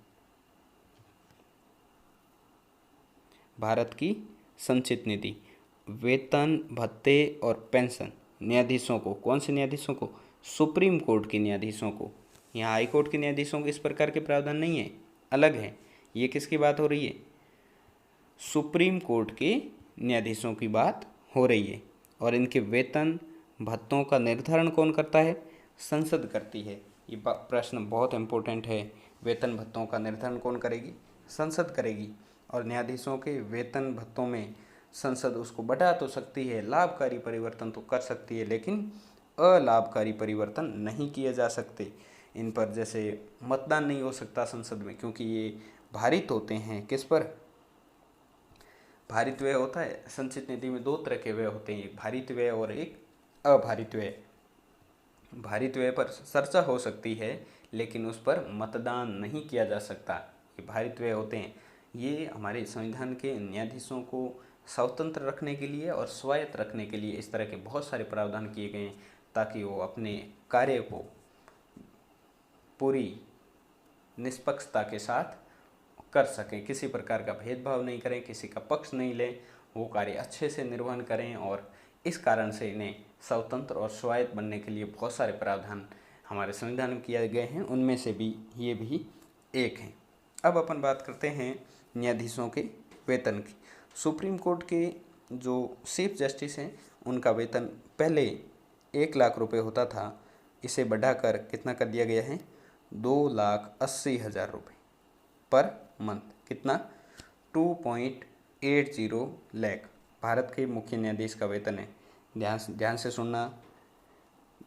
भारत की संचित निधि, वेतन भत्ते और पेंशन न्यायाधीशों को, कौन से न्यायाधीशों को? सुप्रीम कोर्ट के न्यायाधीशों को। यहाँ हाई कोर्ट के न्यायाधीशों के इस प्रकार के प्रावधान नहीं है, अलग है। ये किसकी बात हो रही है? सुप्रीम कोर्ट के न्यायाधीशों की बात हो रही है। और इनके वेतन भत्तों का निर्धारण कौन करता है? संसद करती है। ये प्रश्न बहुत इंपॉर्टेंट है। वेतन भत्तों का निर्धारण कौन करेगी? संसद करेगी। और न्यायाधीशों के वेतन भत्तों में संसद उसको बढ़ा तो सकती है, लाभकारी परिवर्तन तो कर सकती है, लेकिन अलाभकारी परिवर्तन नहीं किए जा सकते। इन पर जैसे मतदान नहीं हो सकता संसद में, क्योंकि ये भारित होते हैं। किस पर? भारित व्यय होता है। संचित निधि में दो तरह के व्यय होते हैं, एक भारित व्यय और एक अभारित व्यय। भारित व्यय पर चर्चा हो सकती है, लेकिन उस पर मतदान नहीं किया जा सकता। ये भारित व्यय होते हैं। ये हमारे संविधान के न्यायाधीशों को स्वतंत्र रखने के लिए और स्वायत्त रखने के लिए इस तरह के बहुत सारे प्रावधान किए गए हैं, ताकि वो अपने कार्य को पूरी निष्पक्षता के साथ कर सकें, किसी प्रकार का भेदभाव नहीं करें, किसी का पक्ष नहीं लें, वो कार्य अच्छे से निर्वहन करें। और इस कारण से इन्हें स्वतंत्र और स्वायत्त बनने के लिए बहुत सारे प्रावधान हमारे संविधान में किए गए हैं, उनमें से भी ये भी एक है। अब अपन बात करते हैं न्यायाधीशों के वेतन की। सुप्रीम कोर्ट के जो चीफ जस्टिस हैं, उनका वेतन पहले 1 लाख रुपये होता था, इसे बढ़ाकर कितना कर दिया गया है? 2,80,000 रुपये पर मंथ। कितना? 2.80 लाख भारत के मुख्य न्यायाधीश का वेतन है। ध्यान से सुनना,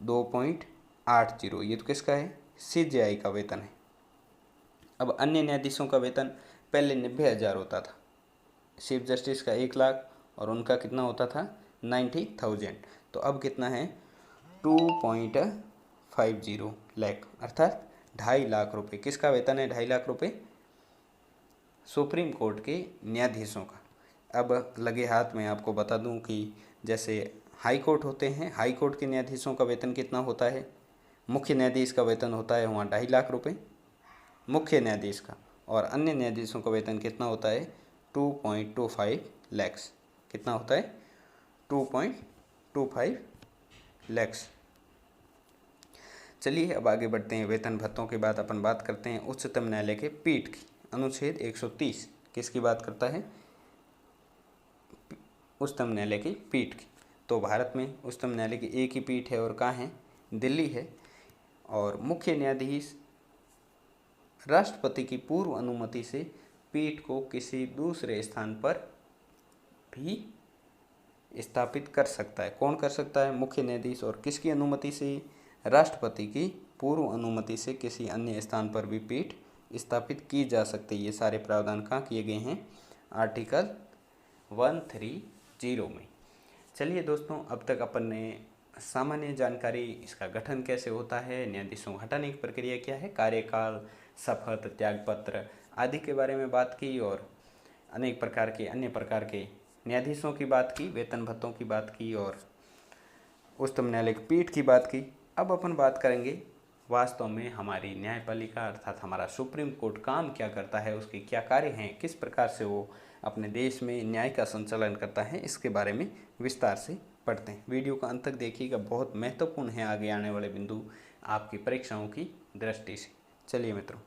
2.80। ये तो किसका है? CJI का वेतन है। अब अन्य न्यायाधीशों का वेतन पहले 90,000 होता था। चीफ जस्टिस का 1 लाख और उनका कितना होता था? 90,000। तो अब कितना है? 2.50 लाख, अर्थात 2.5 लाख रुपये। किसका वेतन है 2.5 लाख रुपये? सुप्रीम कोर्ट के न्यायाधीशों का। अब लगे हाथ में आपको बता दूं कि जैसे हाई कोर्ट होते हैं, हाई कोर्ट के न्यायाधीशों का वेतन कितना होता है? मुख्य न्यायाधीश का वेतन होता है वहाँ 2.5 लाख रुपये मुख्य न्यायाधीश का, और अन्य न्यायाधीशों का वेतन कितना होता है? 2.25 लाख। कितना होता है? 2.25 लाख। चलिए अब आगे बढ़ते हैं। वेतन भत्तों के बाद अपन बात करते हैं उच्चतम न्यायालय के पीठ की। अनुच्छेद 130 किसकी बात करता है? उच्चतम न्यायालय की पीठ की। तो भारत में उच्चतम न्यायालय की एक ही पीठ है, और कहाँ है? दिल्ली है। और मुख्य न्यायाधीश राष्ट्रपति की पूर्व अनुमति से पीठ को किसी दूसरे स्थान पर भी स्थापित कर सकता है। कौन कर सकता है? मुख्य न्यायाधीश। और किसकी अनुमति से? राष्ट्रपति की पूर्व अनुमति से किसी अन्य स्थान पर भी पीठ स्थापित की जा सकती है। ये सारे प्रावधान कहाँ किए गए हैं? आर्टिकल 130 में। चलिए दोस्तों, अब तक अपन ने सामान्य जानकारी, इसका गठन कैसे होता है, न्यायाधीशों को हटाने की प्रक्रिया क्या है, कार्यकाल, शपथ, त्यागपत्र आदि के बारे में बात की, और अनेक प्रकार के अन्य प्रकार के न्यायाधीशों की बात की, वेतन भत्तों की बात की, और उच्चतम न्यायालय की पीठ की बात की। अब अपन बात करेंगे वास्तव में हमारी न्यायपालिका अर्थात हमारा सुप्रीम कोर्ट काम क्या करता है, उसके क्या कार्य हैं, किस प्रकार से वो अपने देश में न्याय का संचालन करता है, इसके बारे में विस्तार से पढ़ते हैं। वीडियो का अंत तक देखिएगा, बहुत महत्वपूर्ण है आगे आने वाले बिंदु आपकी परीक्षाओं की दृष्टि से। चलिए मित्रों,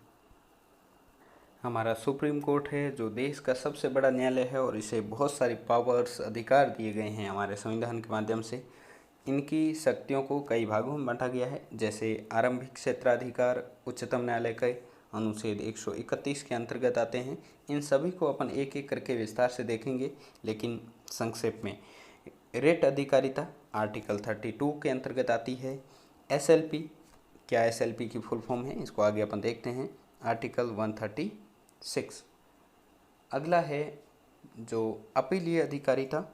हमारा सुप्रीम कोर्ट है जो देश का सबसे बड़ा न्यायालय है, और इसे बहुत सारी पावर्स, अधिकार दिए गए हैं हमारे संविधान के माध्यम से। इनकी शक्तियों को कई भागों में बांटा गया है, जैसे आरंभिक क्षेत्राधिकार उच्चतम न्यायालय के अनुच्छेद 131 के अंतर्गत आते हैं। इन सभी को अपन एक एक करके विस्तार से देखेंगे, लेकिन संक्षेप में। रेट अधिकारिता आर्टिकल 32 के अंतर्गत आती है। SLP, क्या SLP की फुल फॉर्म है, इसको आगे अपन देखते हैं, आर्टिकल 136। अगला है जो अपीलीय अधिकारिता,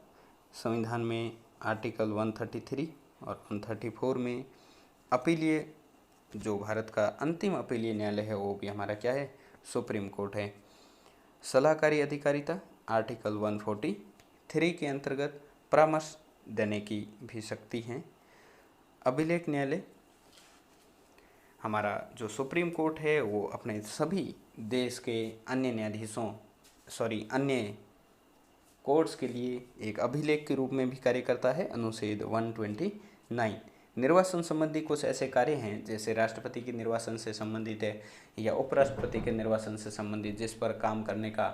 संविधान में आर्टिकल 133 और 134 में अपीलीय, जो भारत का अंतिम अपीलीय न्यायालय है वो भी हमारा क्या है, सुप्रीम कोर्ट है। सलाहकारी अधिकारिता आर्टिकल 143 के अंतर्गत परामर्श देने की भी शक्ति है। अभिलेख न्यायालय, हमारा जो सुप्रीम कोर्ट है वो अपने सभी देश के अन्य न्यायाधीशों अन्य कोर्ट्स के लिए एक अभिलेख के रूप में भी कार्य करता है। अनुच्छेद 129। निर्वाचन संबंधी कुछ ऐसे कार्य हैं जैसे राष्ट्रपति के निर्वाचन से संबंधित है या उपराष्ट्रपति के निर्वाचन से संबंधित, जिस पर काम करने का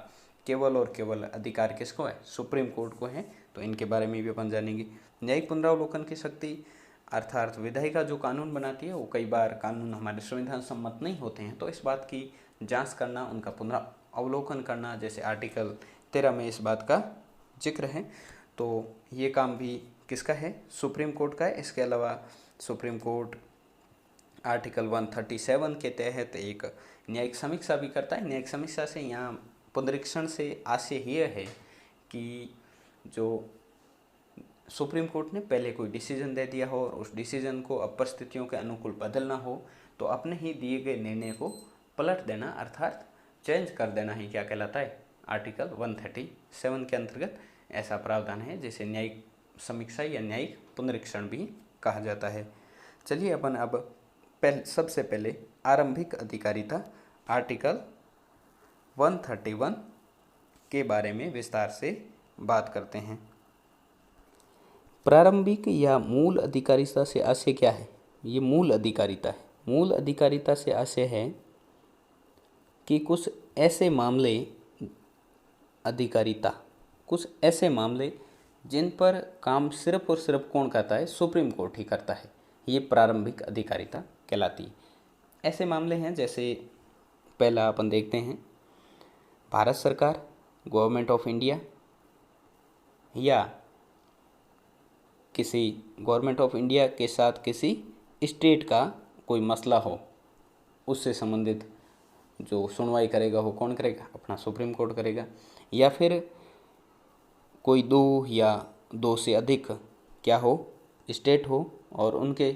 केवल और केवल अधिकार किसको है, सुप्रीम कोर्ट को है। तो इनके बारे में भी अपन जानेंगे। न्यायिक पुनरावलोकन की शक्ति अर्थात विधायिका जो कानून बनाती है वो कई बार कानून हमारे संविधान सम्मत नहीं होते हैं, तो इस बात की जांच करना, उनका पुनरावलोकन करना, जैसे आर्टिकल 13 में इस बात का जिक्र है। तो ये काम भी किसका है, सुप्रीम कोर्ट का है। इसके अलावा सुप्रीम कोर्ट आर्टिकल 137 के तहत एक न्यायिक समीक्षा भी करता है। न्यायिक समीक्षा से यहाँ पुनरीक्षण से आशय यह है कि जो सुप्रीम कोर्ट ने पहले कोई डिसीजन दे दिया हो और उस डिसीजन को अब परिस्थितियों के अनुकूल बदलना हो तो अपने ही दिए गए निर्णय को पलट देना अर्थात चेंज कर देना ही क्या कहलाता है, आर्टिकल 137 के अंतर्गत ऐसा प्रावधान है, जिसे न्यायिक समीक्षा या न्यायिक पुनरीक्षण भी कहा जाता है। चलिए अपन अब सबसे पहले आरंभिक अधिकारिता आर्टिकल 131 के बारे में विस्तार से बात करते हैं। प्रारंभिक या मूल अधिकारिता से आशय क्या है, ये मूल अधिकारिता है। मूल अधिकारिता से आशय है कि कुछ ऐसे मामले जिन पर काम सिर्फ और सिर्फ कौन करता है, सुप्रीम कोर्ट ही करता है, ये प्रारंभिक अधिकारिता कहलाती है। ऐसे मामले हैं जैसे पहला अपन देखते हैं, भारत सरकार, गवर्नमेंट ऑफ इंडिया, या किसी गवर्नमेंट ऑफ इंडिया के साथ किसी स्टेट का कोई मसला हो, उससे संबंधित जो सुनवाई करेगा वो कौन करेगा, अपना सुप्रीम कोर्ट करेगा। या फिर कोई दो या दो से अधिक क्या हो, स्टेट हो और उनके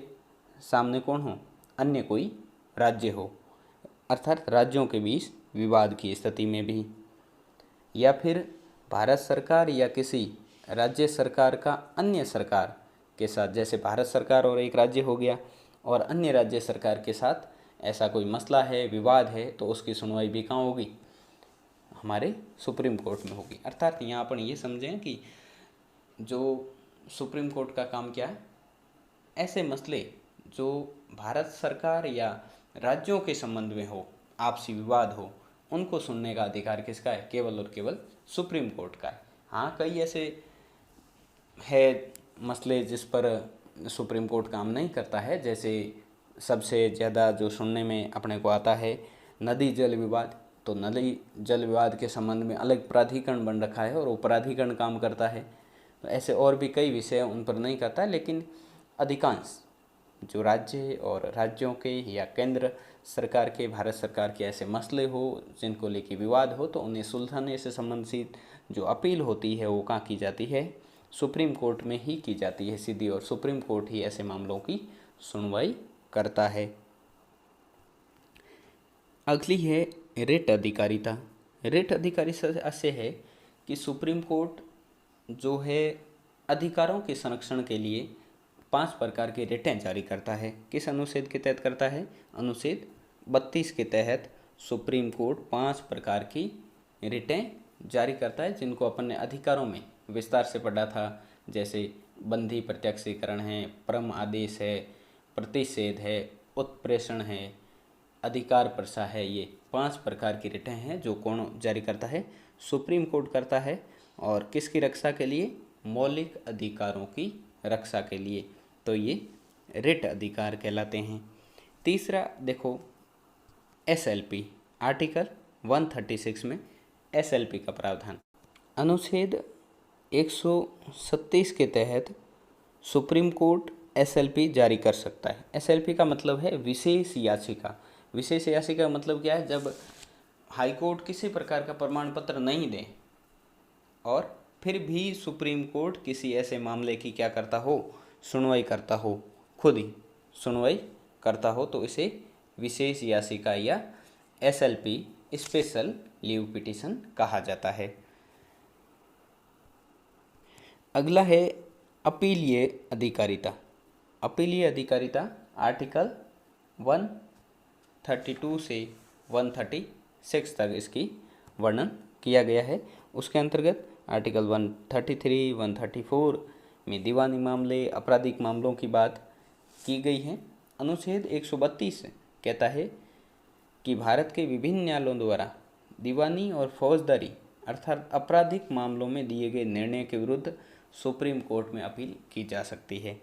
सामने कौन हो, अन्य कोई राज्य हो, अर्थात राज्यों के बीच विवाद की स्थिति में भी। या फिर भारत सरकार या किसी राज्य सरकार का अन्य सरकार के साथ, जैसे भारत सरकार और एक राज्य हो गया और अन्य राज्य सरकार के साथ ऐसा कोई मसला है, विवाद है, तो उसकी सुनवाई भी कहाँ होगी, हमारे सुप्रीम कोर्ट में होगी। अर्थात यहाँ अपन ये समझें कि जो सुप्रीम कोर्ट का काम क्या है, ऐसे मसले जो भारत सरकार या राज्यों के संबंध में हो, आपसी विवाद हो, उनको सुनने का अधिकार किसका है, केवल और केवल सुप्रीम कोर्ट का है। हाँ, कई ऐसे है मसले जिस पर सुप्रीम कोर्ट काम नहीं करता है, जैसे सबसे ज़्यादा जो सुनने में अपने को आता है नदी जल विवाद। तो नदी जल विवाद के संबंध में अलग प्राधिकरण बन रखा है और वो प्राधिकरण काम करता है। तो ऐसे और भी कई विषय उन पर नहीं करता, लेकिन अधिकांश जो राज्य और राज्यों के या केंद्र सरकार के, भारत सरकार के ऐसे मसले हो जिनको लेके विवाद हो, तो उन्हें सुलझाने से संबंधित जो अपील होती है वो कहाँ की जाती है, सुप्रीम कोर्ट में ही की जाती है सीधी, और सुप्रीम कोर्ट ही ऐसे मामलों की सुनवाई करता है। अगली है रिट अधिकारिता। रिट अधिकारिता से है कि सुप्रीम कोर्ट जो है अधिकारों के संरक्षण के लिए 5 प्रकार के रिटें जारी करता है। किस अनुच्छेद के तहत करता है, अनुच्छेद 32 के तहत सुप्रीम कोर्ट 5 प्रकार की रिटें जारी करता है, जिनको अपन ने अधिकारों में विस्तार से पढ़ा था, जैसे बंधी प्रत्यक्षीकरण है, परम आदेश है, प्रतिषेध है, उत्प्रेषण है, अधिकार प्रसा है। ये 5 प्रकार की रिटें हैं जो कौन जारी करता है, सुप्रीम कोर्ट करता है। और किसकी रक्षा के लिए, मौलिक अधिकारों की रक्षा के लिए। तो ये रिट अधिकार कहलाते हैं। तीसरा देखो एसएलपी, आर्टिकल 136 में एसएलपी का प्रावधान। अनुच्छेद 137 के तहत सुप्रीम कोर्ट एसएलपी जारी कर सकता है। एसएलपी का मतलब है विशेष याचिका। विशेष याचिका का मतलब क्या है, जब हाई कोर्ट किसी प्रकार का प्रमाण पत्र नहीं दे और फिर भी सुप्रीम कोर्ट किसी ऐसे मामले की क्या करता हो, सुनवाई करता हो, खुद ही सुनवाई करता हो, तो इसे विशेष याचिका या SLP स्पेशल लीव पिटीशन कहा जाता है। अगला है अपीलीय अधिकारिता। अपीलीय अधिकारिता आर्टिकल 132 से 136 तक इसकी वर्णन किया गया है। उसके अंतर्गत आर्टिकल 133, 134 में दीवानी मामले, आपराधिक मामलों की बात की गई है। अनुच्छेद 132 कहता है कि भारत के विभिन्न न्यायालयों द्वारा दीवानी और फौजदारी अर्थात आपराधिक मामलों में दिए गए निर्णय के विरुद्ध सुप्रीम कोर्ट में अपील की जा सकती है।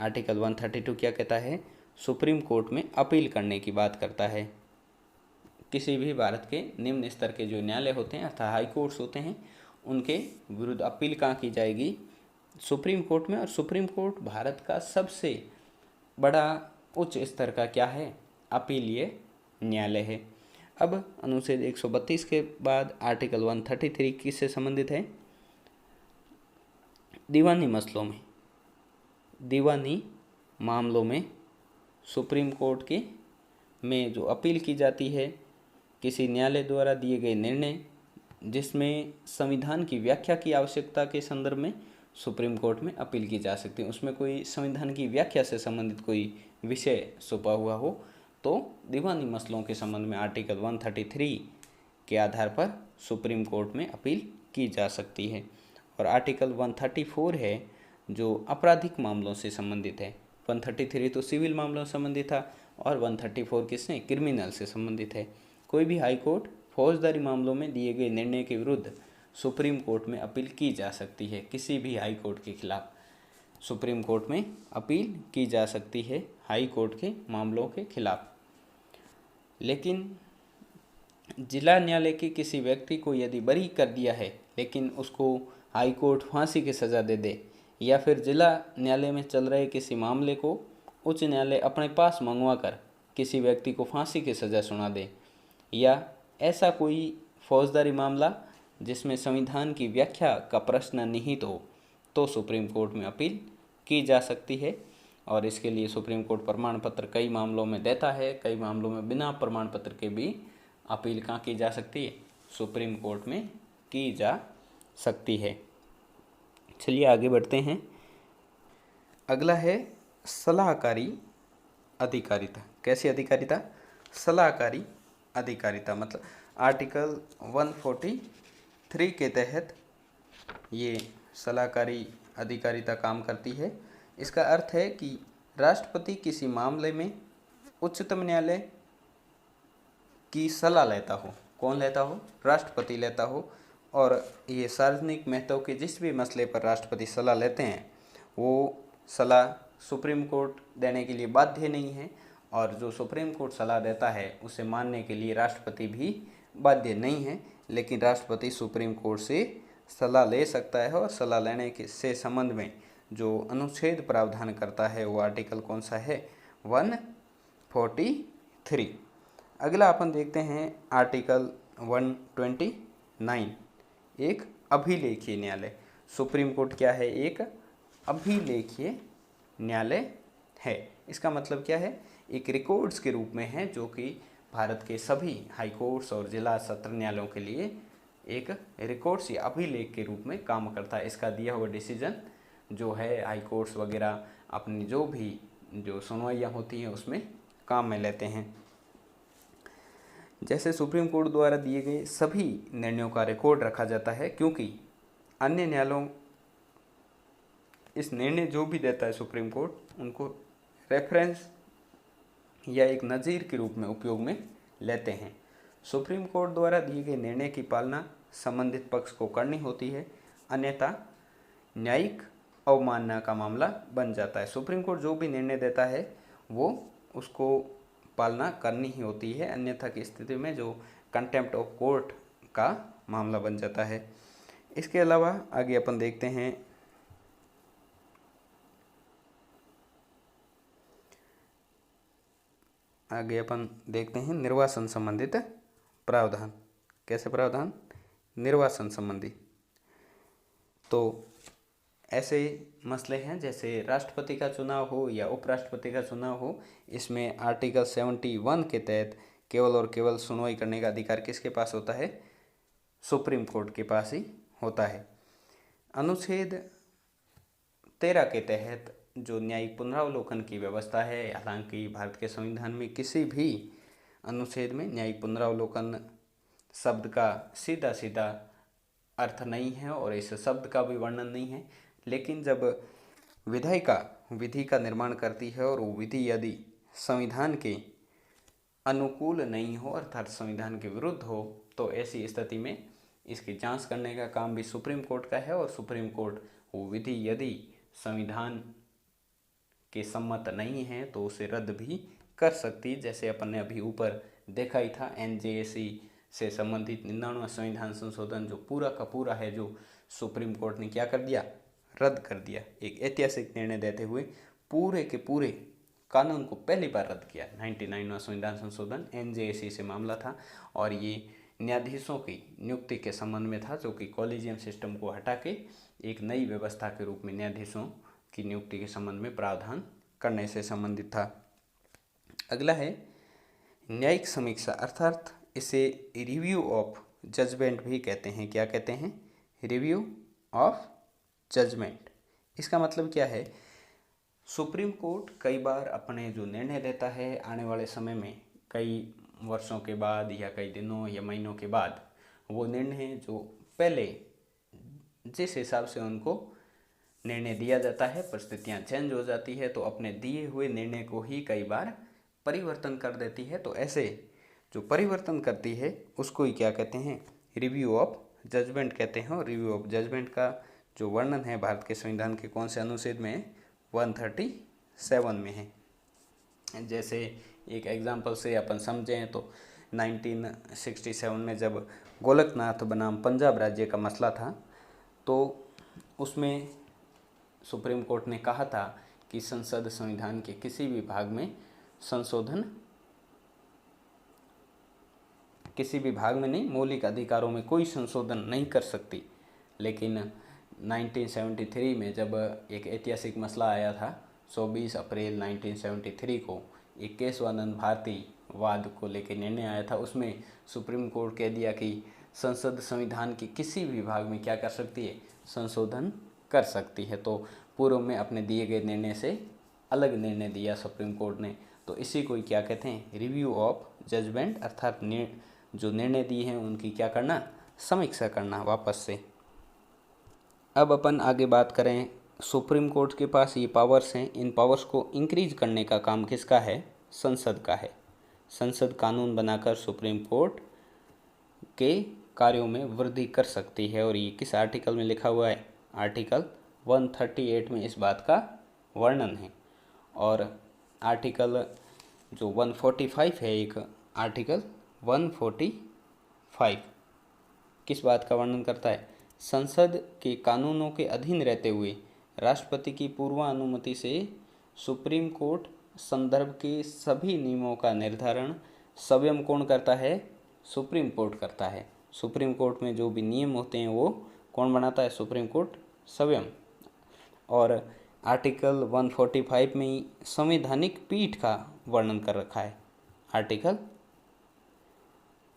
आर्टिकल 132 क्या कहता है, सुप्रीम कोर्ट में अपील करने की बात करता है। किसी भी भारत के निम्न स्तर के जो न्यायालय होते हैं अर्थात हाई कोर्ट्स होते हैं, उनके विरुद्ध अपील कहाँ की जाएगी, सुप्रीम कोर्ट में। और सुप्रीम कोर्ट भारत का सबसे बड़ा उच्च स्तर का क्या है, अपीलीय न्यायालय है। अब अनुच्छेद 132 के बाद आर्टिकल 133 किससे संबंधित है, दीवानी मसलों में, दीवानी मामलों में सुप्रीम कोर्ट के में जो अपील की जाती है किसी न्यायालय द्वारा दिए गए निर्णय जिसमें संविधान की व्याख्या की आवश्यकता के संदर्भ में सुप्रीम कोर्ट में अपील की जा सकती है। उसमें कोई संविधान की व्याख्या से संबंधित कोई विषय छुपा हुआ हो तो दीवानी मसलों के संबंध में आर्टिकल 133 के आधार पर सुप्रीम कोर्ट में अपील की जा सकती है। और आर्टिकल 134 है जो आपराधिक मामलों से संबंधित है। 133 तो सिविल मामलों से संबंधित था और 134 किसने, क्रिमिनल से संबंधित है। कोई भी हाई कोर्ट फौजदारी मामलों में दिए गए निर्णय के विरुद्ध सुप्रीम कोर्ट में अपील की जा सकती है। किसी भी हाई कोर्ट के खिलाफ सुप्रीम कोर्ट में अपील की जा सकती है हाई कोर्ट के मामलों के खिलाफ। लेकिन जिला न्यायालय के किसी व्यक्ति को यदि बरी कर दिया है लेकिन उसको हाई कोर्ट फांसी की सज़ा दे दे, या फिर जिला न्यायालय में चल रहे किसी मामले को उच्च न्यायालय अपने पास मंगवा कर किसी व्यक्ति को फांसी की सज़ा सुना दे, या ऐसा कोई फौजदारी मामला जिसमें संविधान की व्याख्या का प्रश्न निहित हो, तो सुप्रीम कोर्ट में अपील की जा सकती है। और इसके लिए सुप्रीम कोर्ट प्रमाण पत्र कई मामलों में देता है, कई मामलों में बिना प्रमाण पत्र के भी अपील कहाँ की जा सकती है, सुप्रीम कोर्ट में की जा सकती है। चलिए आगे बढ़ते हैं। अगला है सलाहकारी अधिकारिता। कैसी अधिकारिता, सलाहकारी अधिकारिता। मतलब आर्टिकल 143 के तहत ये सलाहकारी अधिकारिता काम करती है। इसका अर्थ है कि राष्ट्रपति किसी मामले में उच्चतम न्यायालय की सलाह लेता हो। कौन लेता हो, राष्ट्रपति लेता हो। और ये सार्वजनिक महत्व के जिस भी मसले पर राष्ट्रपति सलाह लेते हैं वो सलाह सुप्रीम कोर्ट देने के लिए बाध्य नहीं है, और जो सुप्रीम कोर्ट सलाह देता है उसे मानने के लिए राष्ट्रपति भी बाध्य नहीं है। लेकिन राष्ट्रपति सुप्रीम कोर्ट से सलाह ले सकता है, और सलाह लेने के से संबंध में जो अनुच्छेद प्रावधान करता है वो आर्टिकल कौन सा है, 143। अगला अपन देखते हैं आर्टिकल 129, एक अभिलेखीय न्यायालय। सुप्रीम कोर्ट क्या है, एक अभिलेखीय न्यायालय है। इसका मतलब क्या है, एक रिकॉर्ड्स के रूप में है जो कि भारत के सभी हाई कोर्ट्स और जिला सत्र न्यायालयों के लिए एक रिकॉर्ड्स या अभिलेख के रूप में काम करता है। इसका दिया हुआ डिसीजन जो है हाई कोर्ट्स वगैरह अपनी जो भी जो सुनवाइयाँ होती हैं उसमें काम में लेते हैं। जैसे सुप्रीम कोर्ट द्वारा दिए गए सभी निर्णयों का रिकॉर्ड रखा जाता है, क्योंकि अन्य न्यायालयों इस निर्णय जो भी देता है सुप्रीम कोर्ट उनको रेफरेंस या एक नज़ीर के रूप में उपयोग में लेते हैं। सुप्रीम कोर्ट द्वारा दिए गए निर्णय की पालना संबंधित पक्ष को करनी होती है, अन्यथा न्यायिक अवमानना का मामला बन जाता है। सुप्रीम कोर्ट जो भी निर्णय देता है वो उसको पालना करनी ही होती है, अन्यथा की स्थिति में जो कंटेम्प्ट ऑफ कोर्ट का मामला बन जाता है। इसके अलावा आगे अपन देखते हैं निर्वासन संबंधित प्रावधान। कैसे प्रावधान, निर्वासन संबंधी। तो ऐसे मसले हैं जैसे राष्ट्रपति का चुनाव हो या उपराष्ट्रपति का चुनाव हो, इसमें आर्टिकल 71 के तहत केवल और केवल सुनवाई करने का अधिकार किसके पास होता है? सुप्रीम कोर्ट के पास ही होता है। अनुच्छेद 13 के तहत जो न्यायिक पुनरावलोकन की व्यवस्था है, हालांकि भारत के संविधान में किसी भी अनुच्छेद में न्यायिक पुनरावलोकन शब्द का सीधा सीधा अर्थ नहीं है और इस शब्द का भी वर्णन नहीं है, लेकिन जब विधायिका विधि का निर्माण करती है और वो विधि यदि संविधान के अनुकूल नहीं हो अर्थात संविधान के विरुद्ध हो, तो ऐसी स्थिति में इसकी जांच करने का काम भी सुप्रीम कोर्ट का है और सुप्रीम कोर्ट वो विधि यदि संविधान के सम्मत नहीं है तो उसे रद्द भी कर सकती है। जैसे अपन ने अभी ऊपर देखा ही था, NJSC से संबंधित 99वां संविधान संशोधन जो पूरा का पूरा है, जो सुप्रीम कोर्ट ने क्या कर दिया? रद्द कर दिया। एक ऐतिहासिक निर्णय देते हुए पूरे के पूरे कानून को पहली बार रद्द किया। 99वां संविधान संशोधन NJSC से मामला था और ये न्यायाधीशों की नियुक्ति के संबंध में था, जो कि कॉलेजियम सिस्टम को हटा के एक नई व्यवस्था के रूप में न्यायाधीशों की नियुक्ति के संबंध में प्रावधान करने से संबंधित था। अगला है न्यायिक समीक्षा, अर्थात इसे रिव्यू ऑफ जजमेंट भी कहते हैं। क्या कहते हैं? Review of judgement. इसका मतलब क्या है? सुप्रीम कोर्ट कई बार अपने जो निर्णय देता है आने वाले समय में, कई वर्षों के बाद या कई दिनों या महीनों के बाद, वो निर्णय जो पहले जिस हिसाब से उनको निर्णय दिया जाता है, परिस्थितियाँ चेंज हो जाती है, तो अपने दिए हुए निर्णय को ही कई बार परिवर्तन कर देती है। तो ऐसे जो परिवर्तन करती है उसको ही क्या कहते हैं? रिव्यू ऑफ जजमेंट कहते हैं। और रिव्यू ऑफ जजमेंट का जो वर्णन है भारत के संविधान के कौन से अनुच्छेद में है? 137 में है। जैसे एक एग्जाम्पल से अपन समझें तो 1967 में जब गोलकनाथ बनाम पंजाब राज्य का मसला था, तो उसमें सुप्रीम कोर्ट ने कहा था कि संसद संविधान के किसी भी भाग में संशोधन, किसी भी भाग में नहीं, मौलिक अधिकारों में कोई संशोधन नहीं कर सकती। लेकिन 1973 में जब एक ऐतिहासिक मसला आया था, 24 अप्रैल 1973 को एक केशवानंद भारती वाद को लेकर निर्णय आया था, उसमें सुप्रीम कोर्ट कह दिया कि संसद संविधान के किसी भी भाग में क्या कर सकती है? संशोधन कर सकती है। तो पूर्व में अपने दिए गए निर्णय से अलग निर्णय दिया सुप्रीम कोर्ट ने। तो इसी को क्या कहते हैं? रिव्यू ऑफ जजमेंट, अर्थात जो निर्णय दिए हैं उनकी क्या करना? समीक्षा करना वापस से। अब अपन आगे बात करें, सुप्रीम कोर्ट के पास ये पावर्स हैं, इन पावर्स को इंक्रीज करने का काम किसका है? संसद का है। संसद कानून बनाकर सुप्रीम कोर्ट के कार्यों में वृद्धि कर सकती है। और ये किस आर्टिकल में लिखा हुआ है? आर्टिकल 138 में इस बात का वर्णन है। और आर्टिकल जो 145 है, एक आर्टिकल 145 किस बात का वर्णन करता है? संसद के कानूनों के अधीन रहते हुए राष्ट्रपति की पूर्वानुमति से सुप्रीम कोर्ट संदर्भ के सभी नियमों का निर्धारण स्वयं कौन करता है? सुप्रीम कोर्ट करता है। सुप्रीम कोर्ट में जो भी नियम होते हैं वो कौन बनाता है? सुप्रीम कोर्ट स्वयं। और आर्टिकल 145 में ही संवैधानिक पीठ का वर्णन कर रखा है। आर्टिकल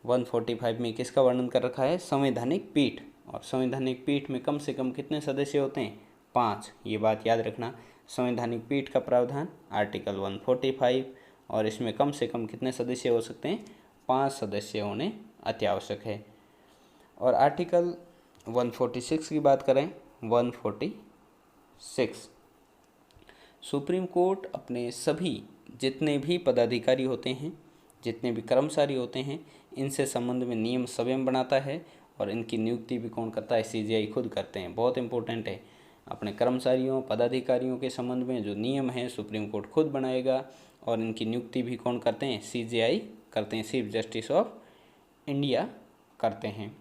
145 में किसका वर्णन कर रखा है? संवैधानिक पीठ। और संवैधानिक पीठ में कम से कम कितने सदस्य होते हैं? 5। ये बात याद रखना। संवैधानिक पीठ का प्रावधान आर्टिकल 145, और इसमें कम से कम कितने सदस्य हो सकते हैं? 5 सदस्य होने अति आवश्यक है। और आर्टिकल 146 की बात करें, 146 सुप्रीम कोर्ट अपने सभी जितने भी पदाधिकारी होते हैं, जितने भी कर्मचारी होते हैं, इनसे संबंध में नियम स्वयं बनाता है। और इनकी नियुक्ति भी कौन करता है? CJI खुद करते हैं। बहुत इंपॉर्टेंट है। अपने कर्मचारियों पदाधिकारियों के संबंध में जो नियम है सुप्रीम कोर्ट खुद बनाएगा, और इनकी नियुक्ति भी कौन करते हैं? CJI करते हैं, चीफ जस्टिस ऑफ इंडिया करते हैं।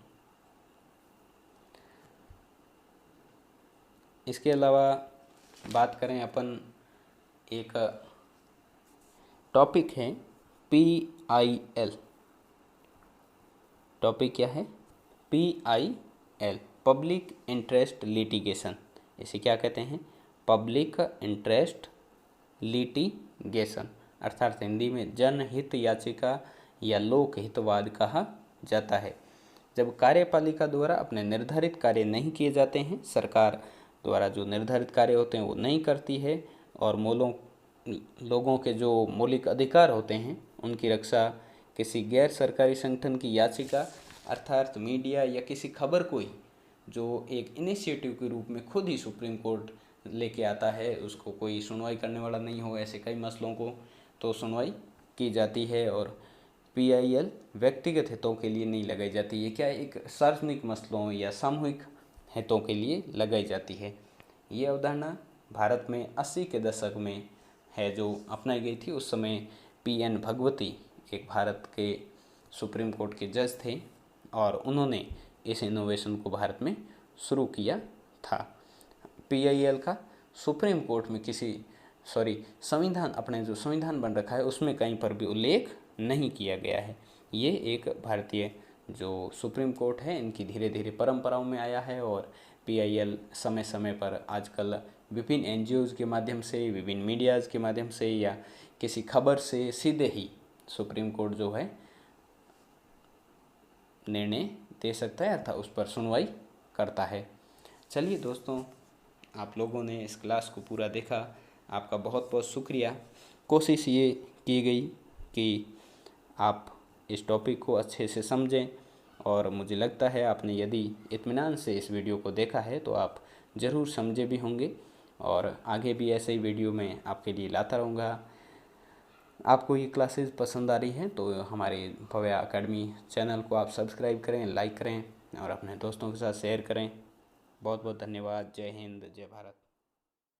इसके अलावा बात करें अपन, एक टॉपिक है PIL। टॉपिक क्या है? PIL। Public interest litigation. इसे क्या कहते हैं? पब्लिक इंटरेस्ट लिटिगेशन, अर्थात हिंदी में जनहित याचिका या लोक हितवाद कहा जाता है। जब कार्यपालिका द्वारा अपने निर्धारित कार्य नहीं किए जाते हैं, सरकार द्वारा जो निर्धारित कार्य होते हैं वो नहीं करती है, और लोगों के जो मौलिक अधिकार होते हैं उनकी रक्षा किसी गैर सरकारी संगठन की याचिका, अर्थात मीडिया या किसी खबर को ही जो एक इनिशिएटिव के रूप में खुद ही सुप्रीम कोर्ट लेके आता है, उसको कोई सुनवाई करने वाला नहीं हो, ऐसे कई मसलों को तो सुनवाई की जाती है। और PIL व्यक्तिगत हितों के लिए नहीं लगाई जाती है, क्या एक सार्वजनिक मसलों या सामूहिक हितों के लिए लगाई जाती है। ये अवधारणा भारत में 80 के दशक में है जो अपनाई गई थी। उस समय PN भगवती एक भारत के सुप्रीम कोर्ट के जज थे और उन्होंने इस इनोवेशन को भारत में शुरू किया था। PIL का सुप्रीम कोर्ट में संविधान, अपने जो संविधान बन रखा है उसमें कहीं पर भी उल्लेख नहीं किया गया है। ये एक भारतीय जो सुप्रीम कोर्ट है इनकी धीरे धीरे परंपराओं में आया है, और PIL समय समय पर आजकल विभिन्न NGOs के माध्यम से, विभिन्न मीडियाज़ के माध्यम से या किसी खबर से सीधे ही सुप्रीम कोर्ट जो है निर्णय दे सकता है अर्थात उस पर सुनवाई करता है। चलिए दोस्तों, आप लोगों ने इस क्लास को पूरा देखा, आपका बहुत बहुत शुक्रिया। कोशिश ये की गई कि आप इस टॉपिक को अच्छे से समझें, और मुझे लगता है आपने यदि इत्मीनान से इस वीडियो को देखा है तो आप ज़रूर समझे भी होंगे, और आगे भी ऐसे ही वीडियो मैं आपके लिए लाता रहूँगा। आपको ये क्लासेस पसंद आ रही हैं तो हमारे भव्या अकेडमी चैनल को आप सब्सक्राइब करें, लाइक करें और अपने दोस्तों के साथ शेयर करें। बहुत बहुत धन्यवाद। जय हिंद, जय भारत।